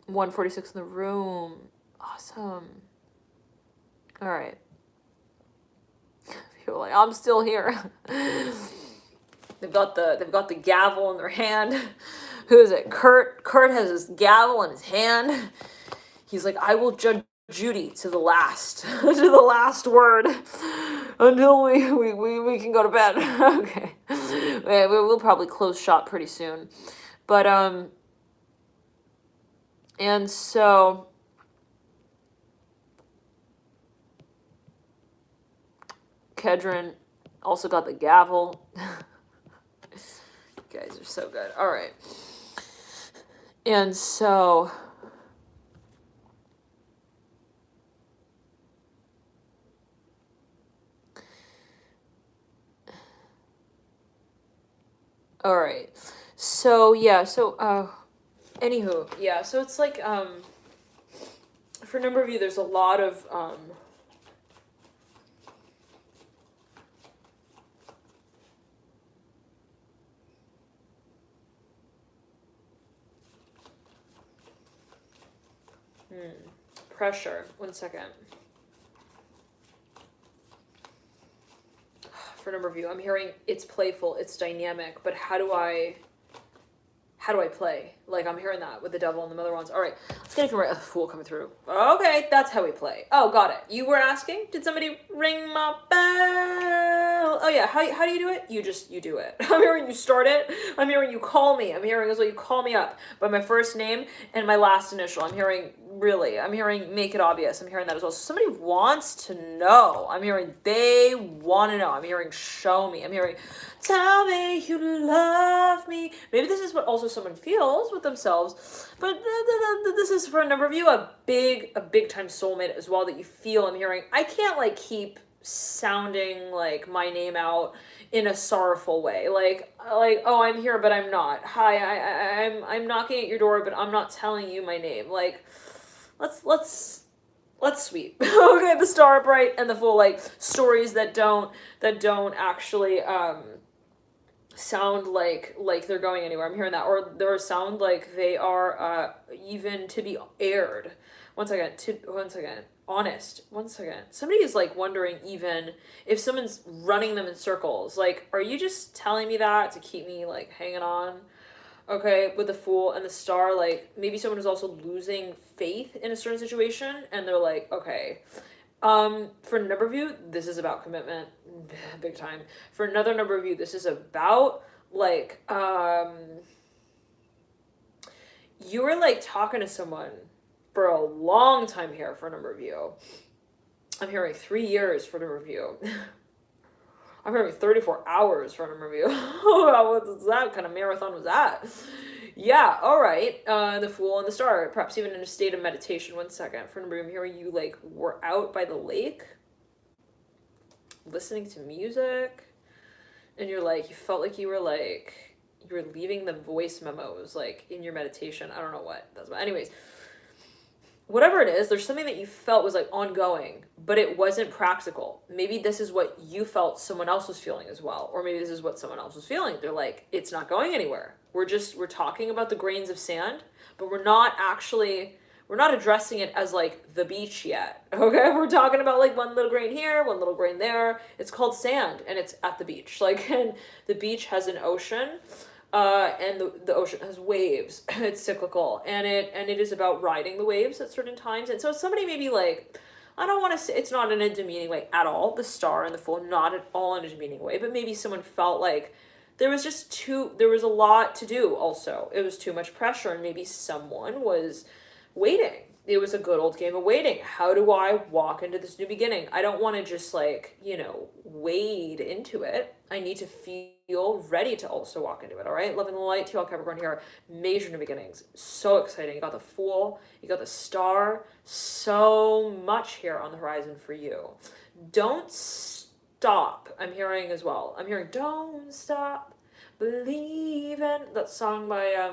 $146 in the room. Awesome. All right. People are like, I'm still here. They've got the gavel in their hand. Who is it? Kurt has his gavel in his hand. He's like, I will judge Judy to the last word until we can go to bed. Okay. We'll probably close shop pretty soon. But and so Kedron also got the gavel. You guys are so good. All right. And so all right. So yeah, anywho, yeah, so it's like for a number of you there's a lot of pressure. One second. For a number of you, I'm hearing it's playful, it's dynamic, but how do I play? Like, I'm hearing that with the devil and the Mother Wands. All right, let's get it from right. Fool coming through. Okay, that's how we play. Oh, got it. You were asking? Did somebody ring my bell? Oh yeah, how do you do it? You do it. I'm hearing you start it. I'm hearing you call me. I'm hearing as well you call me up by my first name and my last initial. I'm hearing make it obvious. I'm hearing that as well. So somebody wants to know. I'm hearing they want to know. I'm hearing show me. I'm hearing tell me you love me. Maybe this is what also someone feels with themselves, but this is for a number of you a big time soulmate as well that you feel. I'm hearing I can't like keep sounding like my name out in a sorrowful way, like oh, I'm here but I'm not. Hi, I'm knocking at your door but I'm not telling you my name. Like let's sweep. Okay, the Star upright and the Fool, like stories that don't actually sound like they're going anywhere. I'm hearing that. Or they sound like they are even to be aired. Once again, honest. Once again, somebody is like wondering even if someone's running them in circles. Like, are you just telling me that to keep me like hanging on? Okay, with the Fool and the Star, like maybe someone is also losing faith in a certain situation, and they're like, okay. For a number of you, this is about commitment, big time. For another number of you, this is about like, you were like talking to someone for a long time here. For a number of you, I'm hearing 3 years for a number of you. I'm hearing 34 hours for a number of you. What was that kind of marathon was that? Yeah, all right. The Fool and the Star, perhaps even in a state of meditation. One second. For a number of you, I'm hearing you like were out by the lake, listening to music, and you're like, you felt like you were leaving the voice memos like in your meditation. I don't know what that's about. Anyways, whatever it is, there's something that you felt was like ongoing, but it wasn't practical. Maybe this is what you felt someone else was feeling as well. Or maybe this is what someone else was feeling. They're like, it's not going anywhere. We're talking about the grains of sand, but we're not addressing it as like the beach yet. Okay. We're talking about like one little grain here, one little grain there. It's called sand and it's at the beach. Like, and the beach has an ocean. And the ocean has waves. It's cyclical, and it is about riding the waves at certain times. And so somebody may be like, I don't want to say, it's not in a demeaning way at all. The Star and the Fool, not at all in a demeaning way, but maybe someone felt like there was a lot to do. Also, it was too much pressure, and maybe someone was waiting. It was a good old game of waiting. How do I walk into this new beginning? I don't want to just like, wade into it. I need to feel ready to also walk into it, all right? Loving the light to y'all Capricorn here. Major new beginnings. So exciting. You got the Fool. You got the Star. So much here on the horizon for you. Don't stop. I'm hearing as well. I'm hearing don't stop believing. That song by,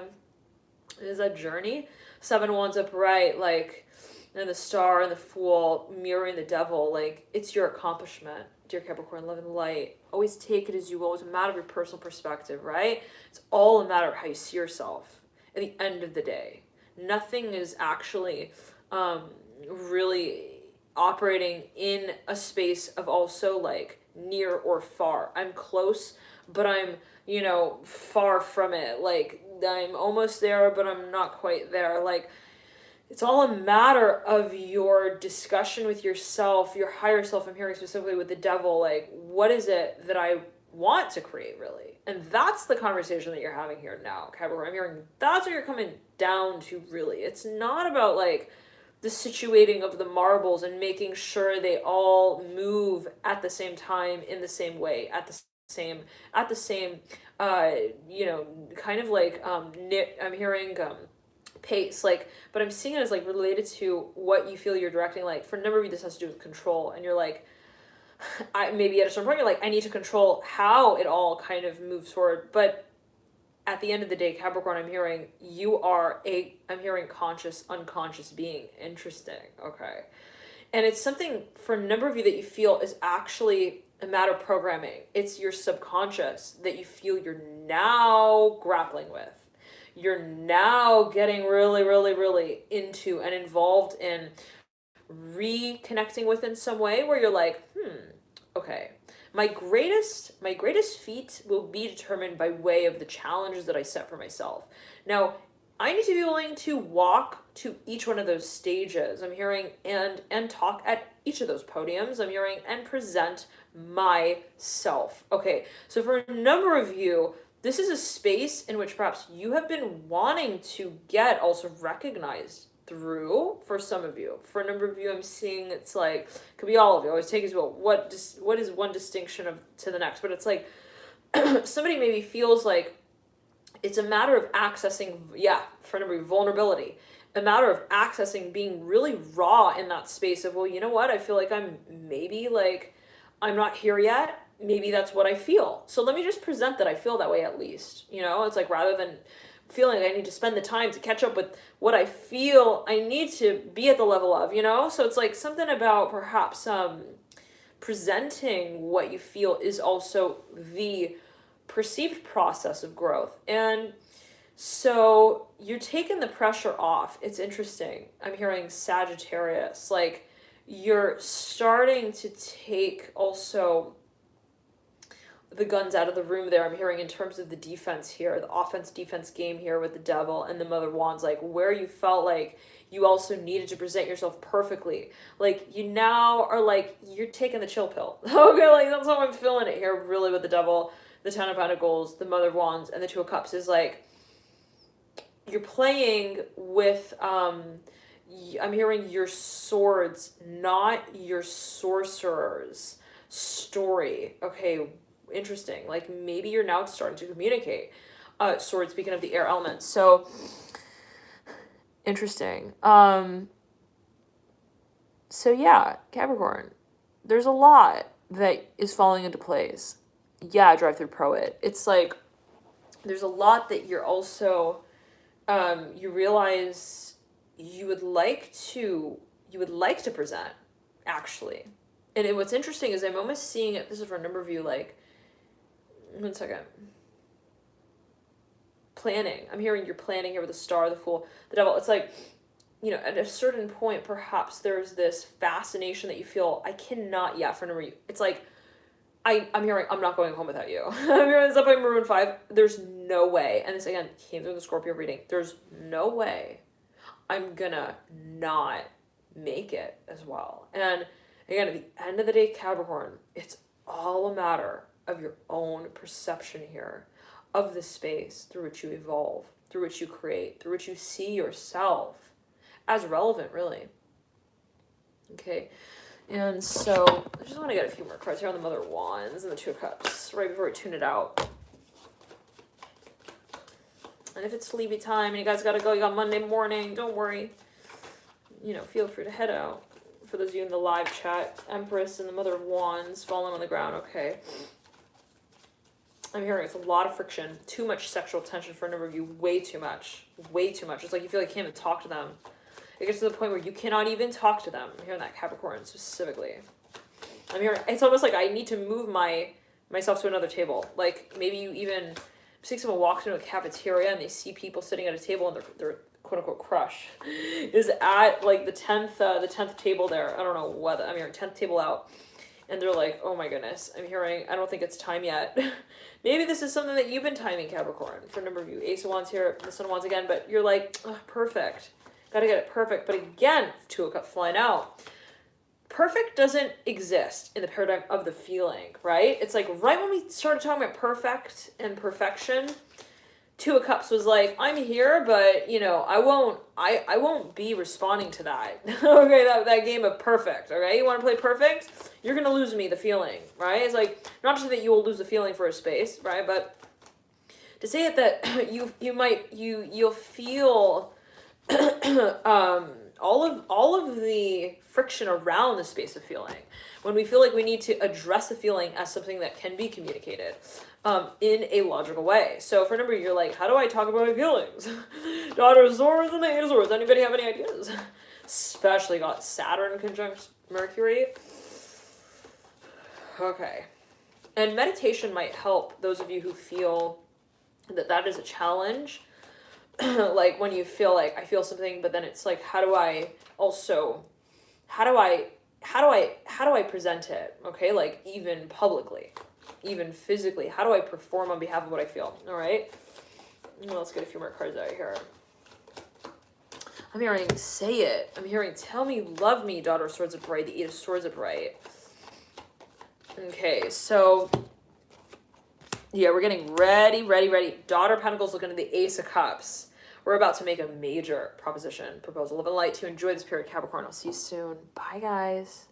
is that Journey? 7 Wands upright, like, and the Star and the Fool mirroring the Devil, like, it's your accomplishment, dear Capricorn, love and light. Always take it as you will. It's a matter of your personal perspective, right? It's all a matter of how you see yourself at the end of the day. Nothing is actually really operating in a space of also like near or far. I'm close, but I'm, far from it. Like, I'm almost there, but I'm not quite there. Like, it's all a matter of your discussion with yourself, your higher self. I'm hearing specifically with the Devil, like, what is it that I want to create, really? And that's the conversation that you're having here now, Capricorn. I'm hearing that's what you're coming down to, really. It's not about, like, the situating of the marbles and making sure they all move at the same time, in the same way, at the same kind of like I'm hearing pace, like, but I'm seeing it as like related to what you feel you're directing. Like, for a number of you, this has to do with control, and you're like, maybe at a certain point you're like, I need to control how it all kind of moves forward. But at the end of the day, Capricorn, I'm hearing I'm hearing conscious, unconscious being. Interesting. Okay. And it's something for a number of you that you feel is actually a matter of programming. It's your subconscious that you feel you're now grappling with. You're now getting really, really, really into and involved in reconnecting with in some way where you're like, okay, my greatest feat will be determined by way of the challenges that I set for myself. Now, I need to be willing to walk to each one of those stages. I'm hearing and talk at each of those podiums. I'm hearing and present myself. Okay, so for a number of you, this is a space in which perhaps you have been wanting to get also recognized through. For some of you, for a number of you, I'm seeing it's like, could be all of you, always take as well, what is one distinction to the next, but it's like somebody maybe feels like it's a matter of accessing, for a number of you, vulnerability, a matter of accessing, being really raw in that space of, well, you know what, I feel like I'm not here yet. Maybe that's what I feel. So let me just present that I feel that way at least. It's like, rather than feeling like I need to spend the time to catch up with what I feel I need to be at the level of, So it's like something about perhaps presenting what you feel is also the perceived process of growth. And so you're taking the pressure off. It's interesting. I'm hearing Sagittarius. Like, you're starting to take also the guns out of the room there. I'm hearing in terms of the defense here, the offense defense game here with the Devil and the Mother of Wands, like where you felt like you also needed to present yourself perfectly. Like, you now are like, you're taking the chill pill. Okay, like that's how I'm feeling it here really with the Devil, the Ten of Pentacles, the Mother of Wands, and the Two of Cups. Is like, you're playing with, I'm hearing your swords, not your sorcerer's story. Okay, interesting. Like, maybe you're now starting to communicate. Sword, speaking of the air element. So, interesting. So yeah, Capricorn, there's a lot that is falling into place. Yeah, Drive Through Pro It. It's like, there's a lot that you're also, you realize you would like to present, actually. And what's interesting is I'm almost seeing it, this is for a number of you, like, 1 second. Planning. I'm hearing you're planning here with the Star, the Fool, the Devil. It's like, you know, at a certain point, perhaps there's this fascination that you feel, I cannot yet, for a number of you. It's like, I'm hearing, I'm not going home without you. I'm hearing this up by Maroon 5. There's no way. And this, again, came through the Scorpio reading. There's no way I'm gonna not make it as well. And again, at the end of the day, Capricorn, it's all a matter of your own perception here, of the space through which you evolve, through which you create, through which you see yourself as relevant, really. Okay. And so I just want to get a few more cards here on the Mother of Wands and the Two of Cups right before we tune it out. And if it's sleepy time and you guys got to go, you got Monday morning, don't worry. You know, feel free to head out. For those of you in the live chat, Empress and the Mother of Wands falling on the ground. Okay. I'm hearing it's a lot of friction, too much sexual tension for a number of you, way too much. It's like you feel like you can't even talk to them. It gets to the point where you cannot even talk to them. I'm hearing that, Capricorn, specifically. I'm hearing, it's almost like I need to move myself to another table. Like, maybe you even see someone walks into a cafeteria and they see people sitting at a table and their quote-unquote crush is at, like, the 10th table there. I don't know what, I'm hearing 10th table out. And they're like, oh my goodness, I'm hearing, I don't think it's time yet. Maybe this is something that you've been timing, Capricorn, for a number of you. Ace of Wands here, the Sun of Wands again, but you're like, oh, perfect. Gotta get it perfect. But again, Two of Cups flying out. Perfect doesn't exist in the paradigm of the feeling, right? It's like right when we started talking about perfect and perfection, Two of Cups was like, I'm here, but you know, I won't be responding to that. Okay, that game of perfect, okay? You want to play perfect? You're gonna lose me the feeling, right? It's like, not just that you will lose the feeling for a space, right? But to say it that you'll feel all of the friction around the space of feeling, when we feel like we need to address the feeling as something that can be communicated in a logical way. So for a number of you, you're like, how do I talk about my feelings? Daughter of Swords and the Eight of Swords. Anybody have any ideas? Especially got Saturn conjunct Mercury. Okay. And meditation might help those of you who feel that is a challenge. Like when you feel like I feel something, but then it's like, how do I present it? Okay. Like even publicly, even physically, how do I perform on behalf of what I feel? All right. Well, let's get a few more cards out here. I'm hearing say it. I'm hearing tell me you love me, Daughter of Swords upright, the Eight of Swords upright. Okay, so yeah, we're getting ready. Daughter of Pentacles looking at the Ace of Cups. We're about to make a major proposition, proposal, love and light to enjoy this period, Capricorn. I'll see you soon. Bye, guys.